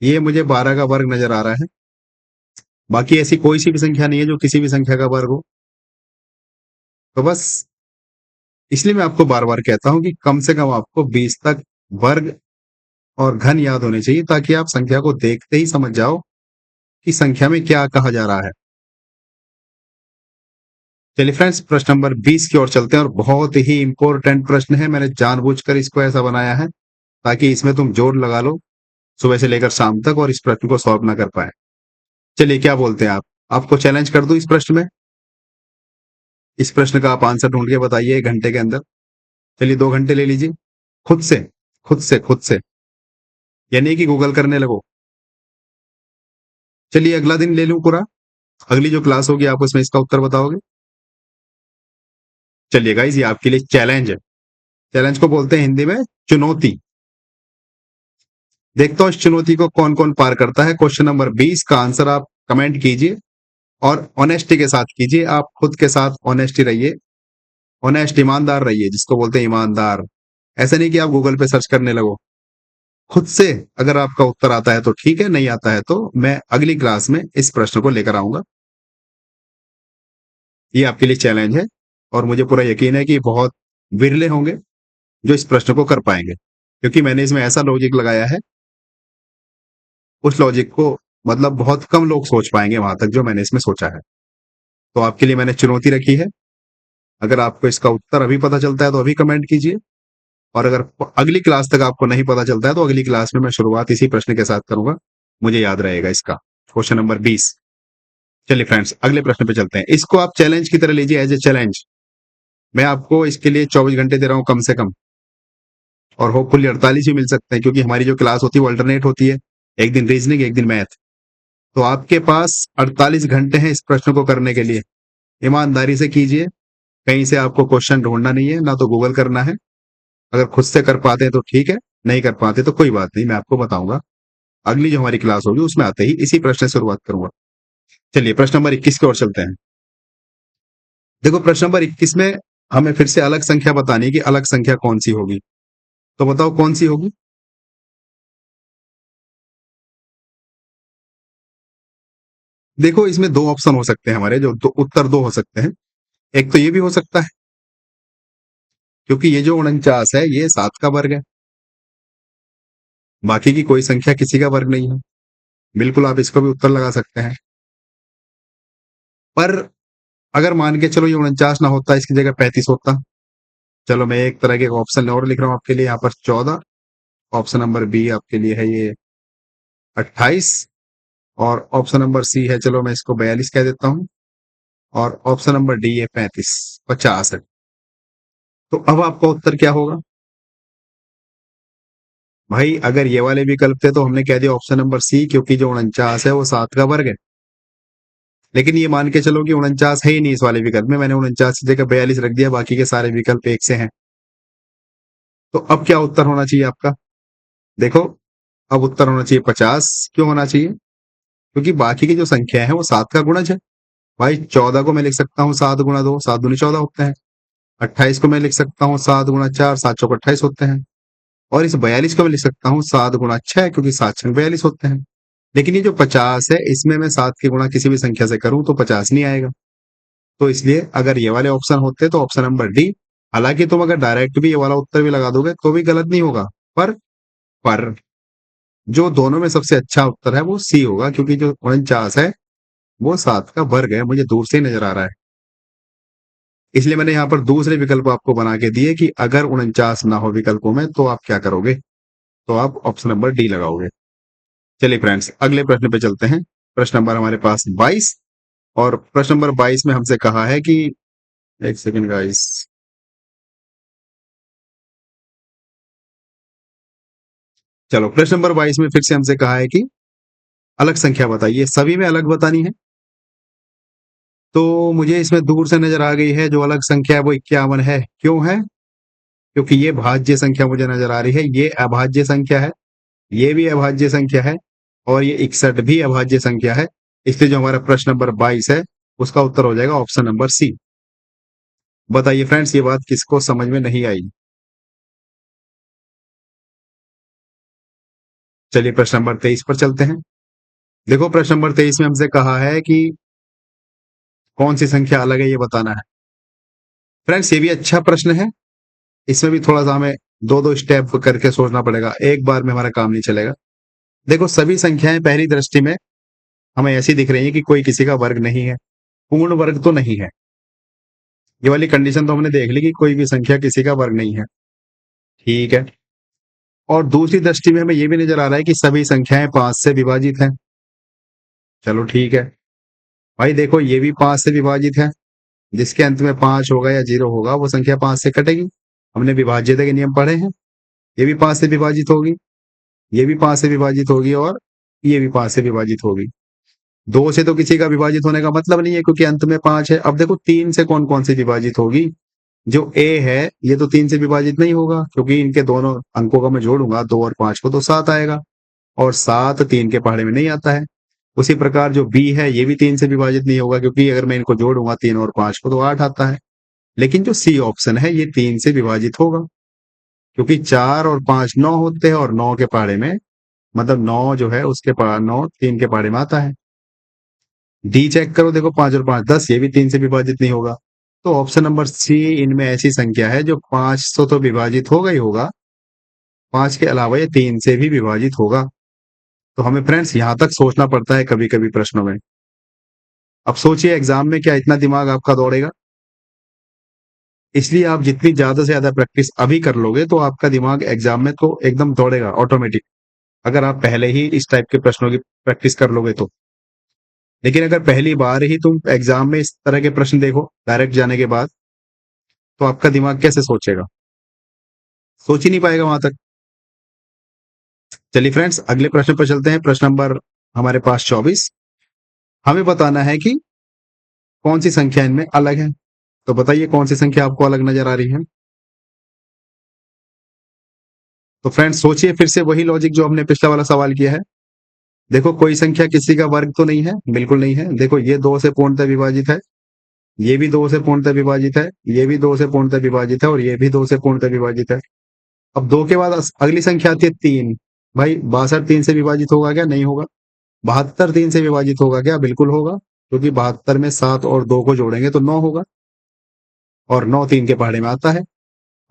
ये मुझे 12 का वर्ग नजर आ रहा है। बाकी ऐसी कोई सी भी संख्या नहीं है जो किसी भी संख्या का वर्ग हो। तो बस इसलिए मैं आपको बार बार कहता हूं कि कम से कम आपको 20 तक वर्ग और घन याद होने चाहिए, ताकि आप संख्या को देखते ही समझ जाओ कि संख्या में क्या कहा जा रहा है। चलिए फ्रेंड्स, प्रश्न नंबर 20 की ओर चलते हैं, और बहुत ही इंपॉर्टेंट प्रश्न है। मैंने जानबूझकर इसको ऐसा बनाया है ताकि इसमें तुम जोर लगा लो सुबह से लेकर शाम तक और इस प्रश्न को सॉल्व ना कर पाए। चलिए, क्या बोलते हैं आप? आपको चैलेंज कर दूं इस प्रश्न में? इस प्रश्न का आप आंसर ढूंढ के बताइए 1 घंटे के अंदर। चलिए 2 घंटे ले लीजिए। खुद से, खुद से, यानी कि गूगल करने लगो। चलिए अगला दिन ले लूं पूरा, अगली जो क्लास होगी आप उसमें इसका उत्तर बताओगे। चलिए गाइस, ये आपके लिए चैलेंज है। चैलेंज को बोलते हैं हिंदी में चुनौती। देखता हूं इस चुनौती को कौन कौन पार करता है। क्वेश्चन नंबर 20 का आंसर आप कमेंट कीजिए और ऑनेस्टी के साथ कीजिए। आप खुद के साथ ऑनेस्टी रहिए, ऑनेस्ट, ईमानदार रहिए, जिसको बोलते हैं ईमानदार। ऐसा नहीं कि आप गूगल पे सर्च करने लगो। खुद से अगर आपका उत्तर आता है तो ठीक है, नहीं आता है तो मैं अगली क्लास में इस प्रश्न को लेकर आऊंगा। ये आपके लिए चैलेंज है, और मुझे पूरा यकीन है कि बहुत विरले होंगे जो इस प्रश्न को कर पाएंगे, क्योंकि मैंने इसमें ऐसा लॉजिक लगाया है, उस लॉजिक को मतलब बहुत कम लोग सोच पाएंगे वहां तक जो मैंने इसमें सोचा है। तो आपके लिए मैंने चुनौती रखी है। अगर आपको इसका उत्तर अभी पता चलता है तो अभी कमेंट कीजिए, और अगर अगली क्लास तक आपको नहीं पता चलता है तो अगली क्लास में मैं शुरुआत इसी प्रश्न के साथ करूंगा। मुझे याद रहेगा इसका, क्वेश्चन नंबर 20। चलिए फ्रेंड्स, अगले प्रश्न पे चलते हैं। इसको आप चैलेंज की तरह लीजिए, एज ए चैलेंज। मैं आपको इसके लिए 24 घंटे दे रहा हूं कम से कम, और होपफुली 48 भी मिल सकते हैं, क्योंकि हमारी जो क्लास होती है वो अल्टरनेट होती है। एक दिन रीजनिंग, एक दिन मैथ। तो आपके पास 48 घंटे हैं इस प्रश्न को करने के लिए। ईमानदारी से कीजिए, कहीं से आपको क्वेश्चन ढूंढना नहीं है, ना तो गूगल करना है। अगर खुद से कर पाते हैं तो ठीक है, नहीं कर पाते तो कोई बात नहीं, मैं आपको बताऊंगा। अगली जो हमारी क्लास होगी उसमें आते ही इसी प्रश्न से शुरुआत करूंगा। चलिए प्रश्न नंबर 21 की ओर चलते हैं। देखो, प्रश्न नंबर 21 में हमें फिर से अलग संख्या बतानी है कि अलग संख्या कौन सी होगी। तो बताओ कौन सी होगी। देखो, इसमें दो ऑप्शन हो सकते हैं हमारे, जो दो उत्तर दो हो सकते हैं। एक तो ये भी हो सकता है, क्योंकि ये जो 49 है ये 7 का वर्ग है, बाकी की कोई संख्या किसी का वर्ग नहीं है। बिल्कुल आप इसको भी उत्तर लगा सकते हैं। पर अगर मान के चलो ये 49 ना होता, इसकी जगह 35 होता। चलो मैं एक तरह के ऑप्शन और लिख रहा हूं आपके लिए यहाँ पर, 14। ऑप्शन नंबर बी आपके लिए है ये 28, और ऑप्शन नंबर सी है, चलो मैं इसको 42 कह देता हूँ, और ऑप्शन नंबर डी है 35, 50 है। तो अब आपका उत्तर क्या होगा भाई? अगर ये वाले विकल्प थे तो हमने कह दिया ऑप्शन नंबर सी, क्योंकि जो 49 है वो 7 का वर्ग है। लेकिन ये मान के चलो कि 49 है ही नहीं इस वाले विकल्प में, मैंने 49 की जगह 42 रख दिया, बाकी के सारे विकल्प एक से हैं। तो अब क्या उत्तर होना चाहिए आपका? देखो, अब उत्तर होना चाहिए 50। क्यों होना चाहिए? क्योंकि बाकी की जो संख्या है वो 7 का गुणज है। भाई 14 को मैं लिख सकता हूँ 7 गुणा 2, 7 दूनी 14 होते हैं। 28 को मैं लिख सकता हूँ 7 गुणा 4, 7 चौक 28 होते हैं। और इस 42 को मैं लिख सकता हूँ 7 गुणा 6, क्योंकि 7 छंग 42 होते हैं। लेकिन ये जो 50 है, इसमें मैं 7 के गुणा किसी भी संख्या से करूं तो 50 नहीं आएगा। तो इसलिए अगर ये वाले ऑप्शन होते तो ऑप्शन नंबर डी। हालांकि तुम अगर डायरेक्ट भी ये वाला उत्तर भी लगा दोगे तो भी गलत नहीं होगा, पर पर जो दोनों में सबसे अच्छा उत्तर है वो सी होगा, क्योंकि जो 49 है वो 7 का वर्ग है, मुझे दूर से ही नजर आ रहा है। इसलिए मैंने यहाँ पर दूसरे विकल्प आपको बना के दिए कि अगर 49 ना हो विकल्पों में तो आप क्या करोगे। तो आप ऑप्शन नंबर डी लगाओगे। चलिए फ्रेंड्स, अगले प्रश्न पे चलते हैं। प्रश्न नंबर हमारे पास 22, और प्रश्न नंबर 22 में हमसे कहा है कि, एक सेकंड गाइस, चलो प्रश्न नंबर 22 में फिर से हमसे कहा है कि अलग संख्या बताइए, सभी में अलग बतानी है। तो मुझे इसमें दूर से नजर आ गई है जो अलग संख्या है वो 51 है। क्यों है? क्योंकि ये भाज्य संख्या मुझे नजर आ रही है, ये अभाज्य संख्या है, ये भी अभाज्य संख्या है, और ये 61 भी अभाज्य संख्या है। इसलिए जो हमारा प्रश्न नंबर 22 है उसका उत्तर हो जाएगा ऑप्शन नंबर सी। बताइए फ्रेंड्स, ये बात किसको समझ में नहीं आई? चलिए प्रश्न नंबर 23 पर चलते हैं। देखो प्रश्न नंबर 23 में हमसे कहा है कि कौन सी संख्या अलग है ये बताना है। फ्रेंड्स ये भी अच्छा प्रश्न है, इसमें भी थोड़ा सा हमें दो दो स्टेप करके सोचना पड़ेगा, एक बार में हमारा काम नहीं चलेगा। देखो सभी संख्याएं पहली दृष्टि में हमें ऐसी दिख रही है कि कोई किसी का वर्ग नहीं है, पूर्ण वर्ग तो नहीं है। ये वाली कंडीशन तो हमने देख ली कि कोई भी संख्या किसी का वर्ग नहीं है, ठीक है। और दूसरी दृष्टि में हमें ये भी नजर आ रहा है कि सभी संख्याएं 5 से विभाजित हैं। चलो ठीक है भाई, देखो ये भी 5 से विभाजित है, जिसके अंत में 5 होगा या 0 होगा वो संख्या 5 से कटेगी। हमने विभाज्यता के नियम पढ़े हैं। ये भी 5 से विभाजित होगी, ये भी 5 से विभाजित होगी और ये भी 5 से विभाजित होगी। 2 से तो किसी का विभाजित होने का मतलब नहीं है, क्योंकि अंत में 5 है। अब देखो 3 से कौन कौन सी विभाजित होगी। जो ए है ये तो 3 से विभाजित नहीं होगा, क्योंकि इनके दोनों अंकों का मैं जोड़ूंगा 2 और 5 को तो 7 आएगा, और 7 3 के पहाड़े में नहीं आता है। उसी प्रकार जो बी है ये भी 3 से विभाजित नहीं होगा, क्योंकि अगर मैं इनको जोड़ूंगा 3 और 5 को तो 8 आता है। लेकिन जो सी ऑप्शन है ये 3 से विभाजित होगा, क्योंकि 4 और 5 9 होते हैं, और 9 के पहाड़े में मतलब 9 जो है उसके 9 3 के पहाड़े में आता है। डी चेक करो, देखो 5 और 5 10, ये भी 3 से विभाजित नहीं होगा। तो ऑप्शन नंबर सी इनमें ऐसी संख्या है जो 5 तो विभाजित होगा ही होगा, 5 के अलावा ये 3 से भी विभाजित होगा। तो हमें फ्रेंड्स यहां तक सोचना पड़ता है कभी कभी प्रश्नों में। अब सोचिए एग्जाम में क्या इतना दिमाग आपका दौड़ेगा। इसलिए आप जितनी ज्यादा से ज्यादा प्रैक्टिस अभी कर लोगे तो आपका दिमाग एग्जाम में तो एकदम दौड़ेगा ऑटोमेटिक, अगर आप पहले ही इस टाइप के प्रश्नों की प्रैक्टिस कर लोगे तो। लेकिन अगर पहली बार ही तुम एग्जाम में इस तरह के प्रश्न देखो डायरेक्ट जाने के बाद, तो आपका दिमाग कैसे सोचेगा, सोच ही नहीं पाएगा वहां तक। चलिए फ्रेंड्स अगले प्रश्न पर चलते हैं। प्रश्न नंबर हमारे पास 24। हमें बताना है कि कौन सी संख्या इनमें अलग है। तो बताइए कौन सी संख्या आपको अलग नजर आ रही है। तो फ्रेंड्स सोचिए फिर से वही लॉजिक जो हमने पिछला वाला सवाल किया है। देखो कोई संख्या किसी का वर्ग तो नहीं है, बिल्कुल नहीं है। देखो ये 2 से पूर्णतः विभाजित है, ये भी 2 से पूर्णतः विभाजित है, ये भी 2 से पूर्णतः विभाजित है, और ये भी 2 से पूर्णतः विभाजित है। अब 2 के बाद अगली संख्या आती है 3। भाई 62 3 से विभाजित होगा क्या, नहीं होगा। 72 3 से विभाजित होगा क्या, बिल्कुल होगा, क्योंकि 72 में 7 और 2 को जोड़ेंगे तो 9 होगा, और 9 3 के पहाड़े में आता है।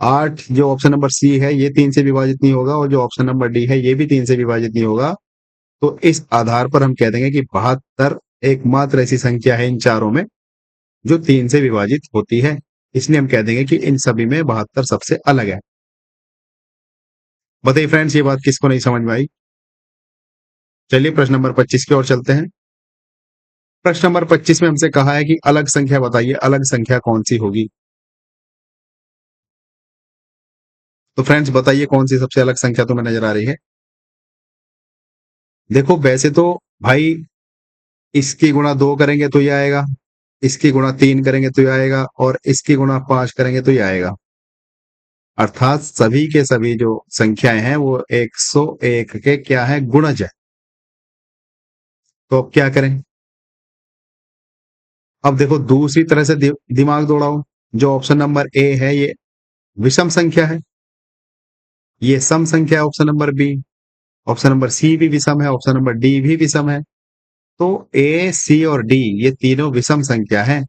8 जो ऑप्शन नंबर सी है ये 3 से विभाजित नहीं होगा, और जो ऑप्शन नंबर डी है ये भी 3 से विभाजित नहीं होगा। तो इस आधार पर हम कह देंगे कि 72 एकमात्र ऐसी संख्या है इन चारों में जो 3 से विभाजित होती है। इसलिए हम कह देंगे कि इन सभी में 72 सबसे अलग है। बताइए फ्रेंड्स ये बात किसको नहीं समझ में आई। चलिए प्रश्न नंबर 25 की ओर चलते हैं। प्रश्न नंबर 25 में हमसे कहा है कि अलग संख्या बताइए, अलग संख्या कौन सी होगी। तो फ्रेंड्स बताइए कौन सी सबसे अलग संख्या तुम्हें नजर आ रही है। देखो वैसे तो भाई इसकी गुणा 2 करेंगे तो ये आएगा, इसकी गुणा 3 करेंगे तो ये आएगा, और इसकी गुणा 5 करेंगे तो ये आएगा। अर्थात सभी के सभी जो संख्याएं हैं वो 101 के क्या है, गुणज है। तो अब क्या करें। अब देखो दूसरी तरह से दिमाग दौड़ाओ। जो ऑप्शन नंबर ए है ये विषम संख्या है, ये सम संख्या है option number B. Option number C भी विषम है, ऑप्शन नंबर डी भी विषम है। तो ए सी और डी ये तीनों विषम संख्या है,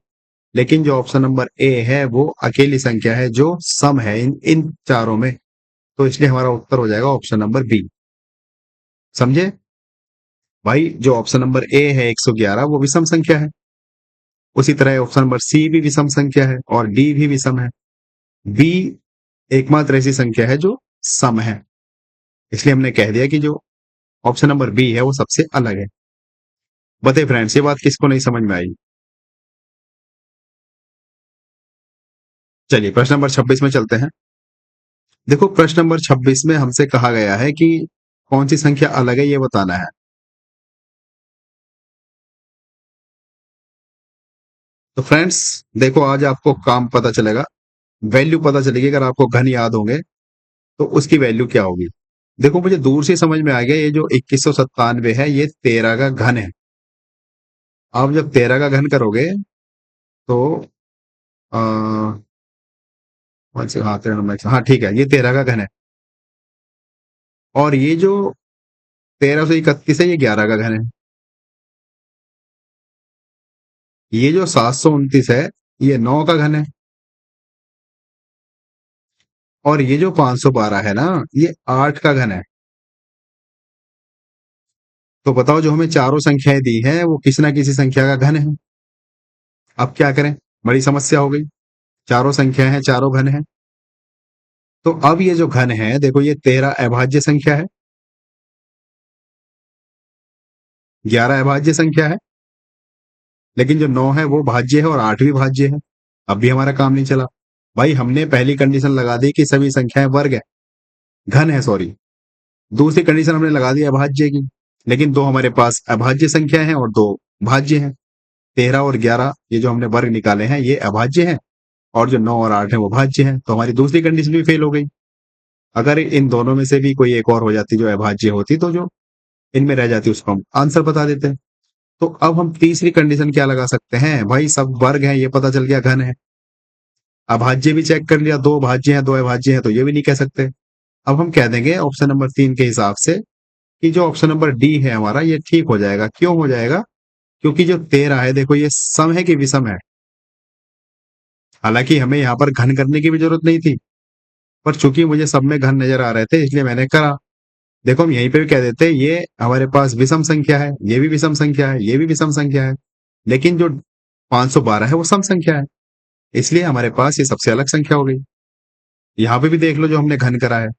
लेकिन जो ऑप्शन नंबर ए है वो अकेली संख्या है जो सम है इन इन चारों में। तो इसलिए हमारा उत्तर हो जाएगा ऑप्शन नंबर बी। समझे भाई, जो ऑप्शन नंबर ए है 111 वो विषम संख्या है, उसी तरह ऑप्शन नंबर सी भी विषम संख्या है, और डी भी विषम है। बी एकमात्र ऐसी संख्या है जो सम है, इसलिए हमने कह दिया कि जो ऑप्शन नंबर बी है वो सबसे अलग है। बताइए फ्रेंड्स ये बात किसको नहीं समझ में आई। चलिए प्रश्न नंबर 26 में चलते हैं। देखो प्रश्न नंबर 26 में हमसे कहा गया है कि कौन सी संख्या अलग है ये बताना है। तो फ्रेंड्स देखो आज आपको काम पता चलेगा, वैल्यू पता चलेगी। अगर आपको घन याद होंगे तो उसकी वैल्यू क्या होगी। देखो मुझे दूर से समझ में आ गया, ये जो 2197 है ये 13 का घन है। आप जब 13 का घन करोगे तो आ, हाँ 13 हाँ ठीक है, ये 13 का घन है, और ये जो 1331 है ये 11 का घन है। ये जो 729 है ये 9 का घन है, और ये जो 512 है ना ये 8 का घन है। तो बताओ जो हमें चारों संख्याएं दी हैं वो किसी ना किसी संख्या का घन है। अब क्या करें, बड़ी समस्या हो गई। चारों संख्याएं हैं, चारों घन है। तो अब ये जो घन है देखो, ये 13 अभाज्य संख्या है, 11 अभाज्य संख्या है, लेकिन जो 9 है वो भाज्य है और 8 भी भाज्य है। अब भी हमारा काम नहीं चला। भाई हमने पहली कंडीशन लगा दी कि सभी संख्याएं वर्ग है, घन है सॉरी। दूसरी कंडीशन हमने लगा दी अभाज्य की, लेकिन दो हमारे पास अभाज्य संख्या है और दो भाज्य हैं। 13 और 11 ये जो हमने वर्ग निकाले हैं ये अभाज्य हैं, और जो 9 और 8 है वो भाज्य हैं। तो हमारी दूसरी कंडीशन भी फेल हो गई। अगर इन दोनों में से भी कोई एक और हो जाती जो अभाज्य होती, तो जो इनमें रह जाती उसको हम आंसर बता देते। तो अब हम तीसरी कंडीशन क्या लगा सकते हैं, भाई सब वर्ग हैं ये पता चल गया, घन है। अभाज्य भी चेक कर लिया, दो भाज्य हैं दो अभाज्य हैं, तो ये भी नहीं कह सकते। अब हम कह देंगे ऑप्शन नंबर 3 के हिसाब से कि जो ऑप्शन नंबर डी है हमारा ये ठीक हो जाएगा। क्यों हो जाएगा? क्योंकि जो 13 है देखो ये सम है कि विषम है। हालांकि हमें यहाँ पर घन करने की भी जरूरत नहीं थी, पर चूंकि मुझे सब में घन नजर आ रहे थे इसलिए मैंने करा। देखो हम यहीं पे भी कह देते ये हमारे पास विषम संख्या है, ये भी विषम संख्या है, ये भी विषम संख्या है, लेकिन जो 512 है वो सम संख्या है, इसलिए हमारे पास ये सबसे अलग संख्या हो गई। यहाँ पे भी देख लो जो हमने घन करा है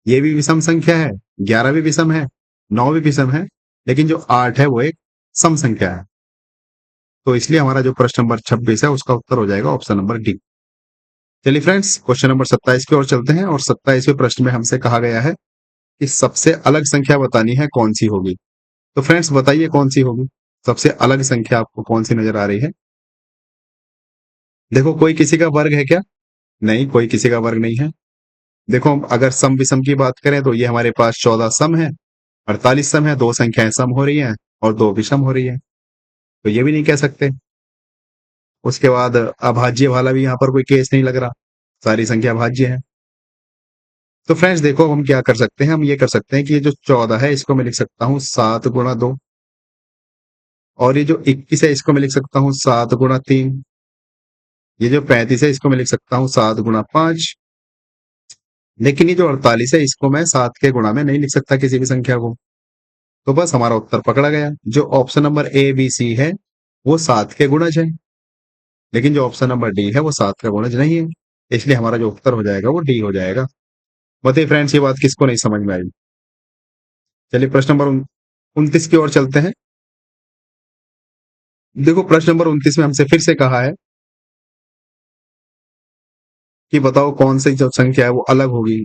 ये भी विषम संख्या है, 11 भी विषम है, 9 भी विषम है, लेकिन जो 8 है वो एक सम संख्या है। तो इसलिए हमारा जो प्रश्न नंबर 26 है उसका उत्तर हो जाएगा ऑप्शन नंबर डी। चलिए फ्रेंड्स क्वेश्चन नंबर 27 की ओर चलते हैं, और 27वें प्रश्न में हमसे कहा गया है कि सबसे अलग संख्या बतानी है कौन सी होगी। तो फ्रेंड्स बताइए कौन सी होगी सबसे अलग संख्या, आपको कौन सी नजर आ रही है? देखो कोई किसी का वर्ग है क्या? नहीं, कोई किसी का वर्ग नहीं है। देखो अगर सम विषम की बात करें तो ये हमारे पास 14 सम है, 48 सम है, दो संख्याएं सम हो रही हैं और दो विषम हो रही है, तो ये भी नहीं कह सकते। उसके बाद अभाज्य वाला भी यहाँ पर कोई केस नहीं लग रहा, सारी संख्या भाज्य है। तो फ्रेंड्स देखो हम क्या कर सकते हैं, हम ये कर सकते हैं कि ये जो 14 है इसको मैं लिख सकता हूँ 7 गुणा 2, और ये जो 21 है इसको मैं लिख सकता हूँ 7 गुणा 3, ये जो 35 है इसको मैं लिख सकता हूँ 7 गुणा 5, लेकिन ये जो 48 है इसको मैं 7 के गुणा में नहीं लिख सकता किसी भी संख्या को। तो बस हमारा उत्तर पकड़ा गया। जो option number A B C है वो 7 के गुणज है, लेकिन जो ऑप्शन नंबर डी है वो 7 का गुणज नहीं है, इसलिए हमारा जो उत्तर हो जाएगा वो डी हो जाएगा। बताइए फ्रेंड्स ये बात किसको नहीं समझ में आई? चलिए प्रश्न नंबर 29 की ओर चलते हैं। देखो प्रश्न नंबर 29 में हमसे फिर से कहा है कि बताओ कौन सी जो संख्या है वो अलग होगी।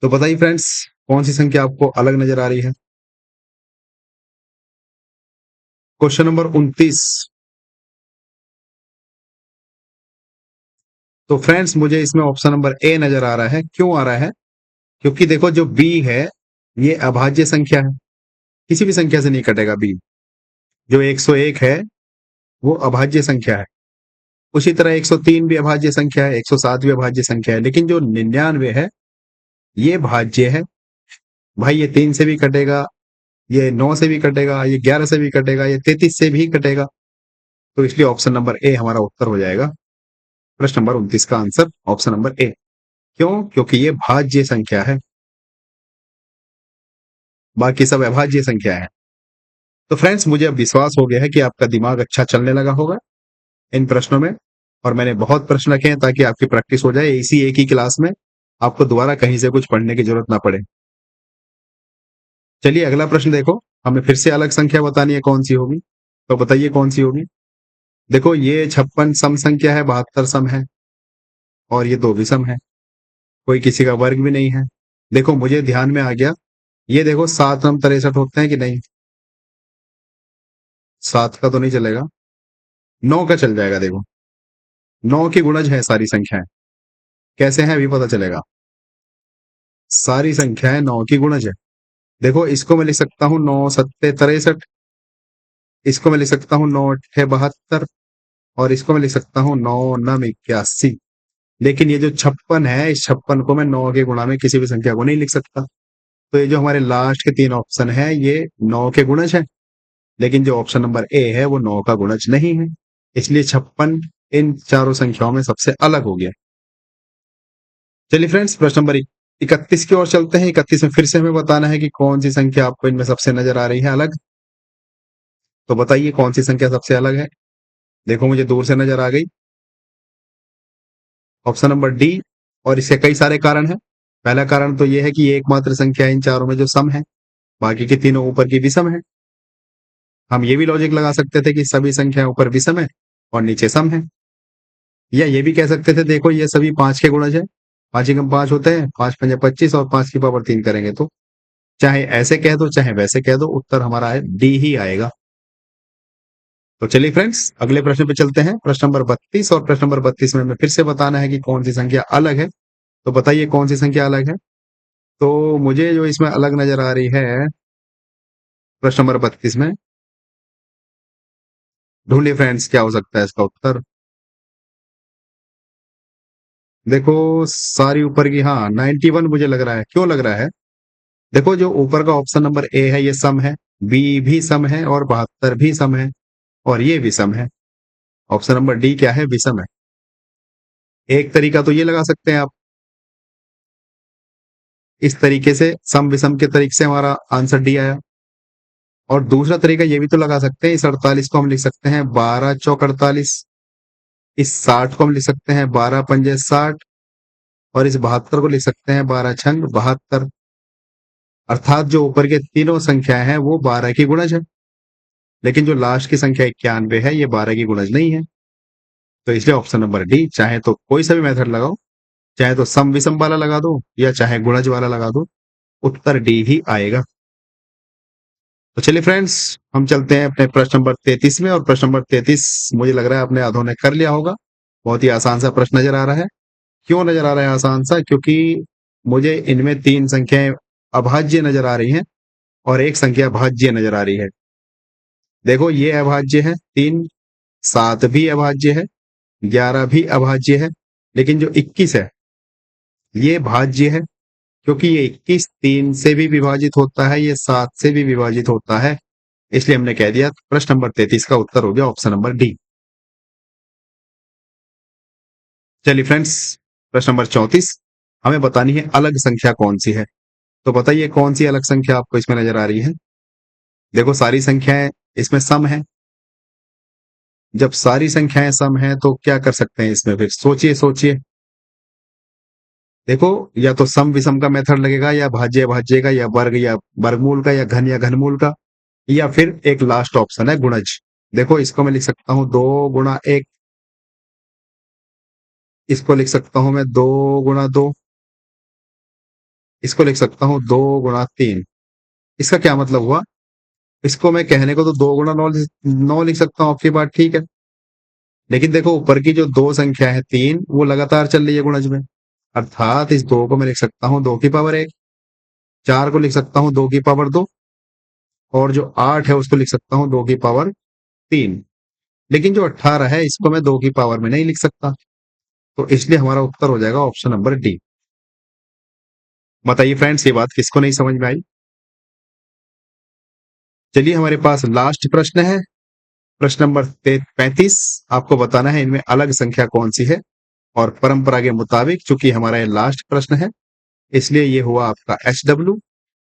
तो बताइए फ्रेंड्स कौन सी संख्या आपको अलग नजर आ रही है? Question number 29। तो फ्रेंड्स मुझे इसमें ऑप्शन नंबर ए नजर आ रहा है। क्यों आ रहा है? क्योंकि देखो जो बी है ये अभाज्य संख्या है, किसी भी संख्या से नहीं कटेगा बी। जो 101 है वो अभाज्य संख्या है, उसी तरह 103 भी अभाज्य संख्या है, 107 भी अभाज्य संख्या है, लेकिन जो 99 है ये भाज्य है। भाई ये 3 से भी कटेगा, ये 9 से भी कटेगा, ये 11 से भी कटेगा, ये 33 से भी कटेगा। तो इसलिए ऑप्शन नंबर ए हमारा उत्तर हो जाएगा। प्रश्न नंबर 29 का आंसर ऑप्शन नंबर ए। क्यों? क्योंकि ये भाज्य संख्या है, बाकी सब अभाज्य संख्या है। तो फ्रेंड्स मुझे अब विश्वास हो गया है कि आपका दिमाग अच्छा चलने लगा होगा इन प्रश्नों में, और मैंने बहुत प्रश्न रखे हैं ताकि आपकी प्रैक्टिस हो जाए, इसी एक ही क्लास में आपको दोबारा कहीं से कुछ पढ़ने की जरूरत ना पड़े। चलिए अगला प्रश्न देखो, हमें फिर से अलग संख्या बतानी है कौन सी होगी। तो बताइए कौन सी होगी। देखो ये 56 सम संख्या है, 72 सम है, और ये दो विषम है, कोई किसी का वर्ग भी नहीं है। देखो मुझे ध्यान में आ गया, ये देखो 7 नम 63 होते हैं कि नहीं? 7 का तो नहीं चलेगा, 9 का चल जाएगा। देखो 9 की गुणज है सारी संख्याएं, कैसे हैं अभी पता चलेगा। सारी संख्याएं 9 की गुणज है। देखो इसको मैं लिख सकता हूँ 9 सत्ते 63, इसको मैं लिख सकता हूँ 9 अट्ठे 72, और इसको मैं लिख सकता हूँ 9 नम 81। लेकिन ये जो 56 है इस 56 को मैं 9 के गुणा में किसी भी संख्या को नहीं लिख सकता। तो ये जो हमारे लास्ट के तीन ऑप्शन है ये 9 के गुणज है, लेकिन जो ऑप्शन नंबर ए है वो 9 का गुणज नहीं है, इसलिए 56 इन चारों संख्याओं में सबसे अलग हो गया। चलिए फ्रेंड्स, प्रश्न नंबर 31 की ओर चलते हैं। 31 में फिर से हमें बताना है कि कौन सी संख्या आपको इनमें सबसे नजर आ रही है अलग। तो बताइए कौन सी संख्या सबसे अलग है। देखो मुझे दूर से नजर आ गई, ऑप्शन नंबर डी। और इसके कई सारे कारण हैं। पहला कारण तो यह है कि एकमात्र संख्या इन चारों में जो सम है, बाकी की तीनों ऊपर की विषम है। हम ये भी लॉजिक लगा सकते थे कि सभी संख्या ऊपर विषम है और नीचे सम है, या ये भी कह सकते थे देखो ये सभी 5 के गुणज है, 5 एकम 5 होते हैं, 5 पंजे 25 और 5 की पावर 3 करेंगे तो चाहे ऐसे कह दो चाहे वैसे कह दो, उत्तर हमारा है डी ही आएगा। तो चलिए फ्रेंड्स, अगले प्रश्न पे चलते हैं। प्रश्न नंबर 32, और प्रश्न नंबर 32 में हमें फिर से बताना है कि कौन सी संख्या अलग है। तो बताइए कौन सी संख्या अलग है। तो मुझे जो इसमें अलग नजर आ रही है प्रश्न नंबर 32 में, ढूंढिए फ्रेंड्स क्या हो सकता है इसका उत्तर। देखो सारी ऊपर की, हाँ 91 मुझे लग रहा है। क्यों लग रहा है? देखो जो ऊपर का ऑप्शन नंबर ए है ये सम है, बी भी सम है और 72 भी सम है, और ये विषम है। ऑप्शन नंबर डी क्या है? विषम है। एक तरीका तो ये लगा सकते हैं आप, इस तरीके से सम विषम के तरीके से हमारा आंसर डी आया। और दूसरा तरीका ये भी तो लगा सकते हैं, इस 48 को हम लिख सकते हैं 12 चौक 48, इस 60 को हम लिख सकते हैं 12 पंजे 60, और इस 72 को लिख सकते हैं 12 छंग 72। अर्थात जो ऊपर के तीनों संख्याएं हैं वो 12 की गुणज है, लेकिन जो लास्ट की संख्या 91 है ये 12 की गुणज नहीं है। तो इसलिए ऑप्शन नंबर डी, चाहे तो कोई सा भी मेथड लगाओ, चाहे तो सम विषम वाला लगा दो या चाहे गुणज वाला लगा दो, उत्तर डी ही आएगा। तो चलिए फ्रेंड्स, हम चलते हैं अपने प्रश्न नंबर 33 में। और प्रश्न नंबर 33 मुझे लग रहा है अपने आधों ने कर लिया होगा। बहुत ही आसान सा प्रश्न नजर आ रहा है। क्यों नजर आ रहा है आसान सा? क्योंकि मुझे इनमें 3 संख्याएं अभाज्य नजर आ रही हैं और एक संख्या भाज्य नजर आ रही है। देखो ये अभाज्य है 3, 7 भी अभाज्य है, 11 भी अभाज्य है, लेकिन जो 21 है ये भाज्य है, क्योंकि ये 21 3 से भी विभाजित होता है, ये 7 से भी विभाजित होता है। इसलिए हमने कह दिया प्रश्न नंबर 33 का उत्तर हो गया ऑप्शन नंबर डी। चलिए फ्रेंड्स, प्रश्न नंबर 34, हमें बतानी है अलग संख्या कौन सी है। तो बताइए कौन सी अलग संख्या आपको इसमें नजर आ रही है। देखो सारी संख्याएं इसमें सम है। जब सारी संख्याएं सम है तो क्या कर सकते हैं इसमें, फिर सोचिए सोचिए। देखो या तो सम विषम का मेथड लगेगा, या भाज्य भाज्य का, या वर्गमूल का, या घन या घनमूल का, या फिर एक लास्ट ऑप्शन है गुणज। देखो इसको मैं लिख सकता हूं 2 गुणा 1, इसको लिख सकता हूं मैं 2 गुणा 2, इसको लिख सकता हूं 2 गुणा 3। इसका क्या मतलब हुआ? इसको मैं कहने को तो 2 गुणा 9 9 लिख सकता हूं, आपकी बात ठीक है, लेकिन देखो ऊपर की जो दो संख्या है 3, वो लगातार चल रही है गुणज में। अर्थात इस 2 को मैं लिख सकता हूं 2 की पावर 1, 4 को लिख सकता हूं 2 की पावर 2, और जो 8 है उसको लिख सकता हूं 2 की पावर 3। लेकिन जो 18 है इसको मैं 2 की पावर में नहीं लिख सकता। तो इसलिए हमारा उत्तर हो जाएगा ऑप्शन नंबर डी। बताइए फ्रेंड्स ये बात किसको नहीं समझ में आई। चलिए हमारे पास लास्ट प्रश्न है, प्रश्न नंबर 35। आपको बताना है इनमें अलग संख्या कौन सी है। और परंपरा के मुताबिक चूंकि हमारा ये लास्ट प्रश्न है, इसलिए ये हुआ आपका HW।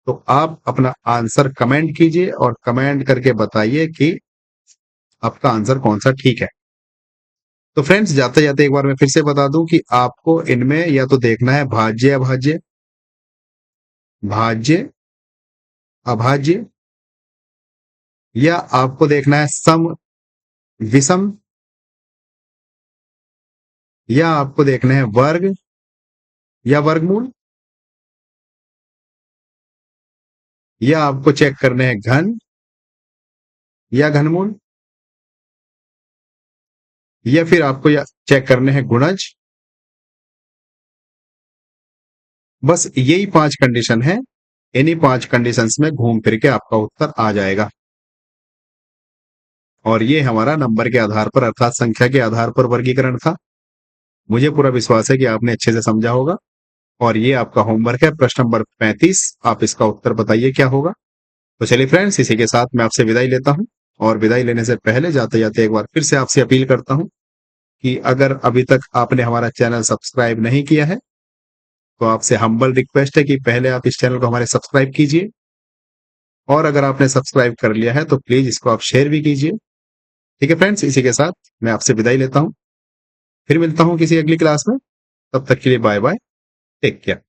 तो आप अपना आंसर कमेंट कीजिए और कमेंट करके बताइए कि आपका आंसर कौन सा ठीक है। तो फ्रेंड्स जाते जाते एक बार मैं फिर से बता दूं कि आपको इनमें या तो देखना है भाज्य अभाज्य, भाज्य अभाज्य, या आपको देखना है सम विषम, या आपको देखना है वर्ग या वर्गमूल, या आपको चेक करने हैं घन या घनमूल, या फिर आपको या चेक करने हैं गुणज। बस यही 5 कंडीशन है। इन्हीं 5 कंडीशंस में घूम फिर के आपका उत्तर आ जाएगा। और ये हमारा नंबर के आधार पर अर्थात संख्या के आधार पर वर्गीकरण था। मुझे पूरा विश्वास है कि आपने अच्छे से समझा होगा। और ये आपका होमवर्क है प्रश्न नंबर 35। आप इसका उत्तर बताइए क्या होगा। तो चलिए फ्रेंड्स, इसी के साथ मैं आपसे विदाई लेता हूं। और विदाई लेने से पहले जाते-जाते एक बार फिर से आपसे अपील करता हूँ कि अगर अभी तक आपने हमारा चैनल सब्सक्राइब नहीं किया है, तो आपसे हम्बल रिक्वेस्ट है कि पहले आप इस चैनल को हमारे सब्सक्राइब कीजिए और अगर आपने सब्सक्राइब कर लिया है, तो प्लीज़ इसको आप शेयर भी कीजिए। ठीक है फ्रेंड्स, इसी के साथ मैं आपसे विदाई लेता हूँ। फिर मिलता हूँ किसी अगली क्लास में, तब तक के लिए बाय-बाय, टेक केयर।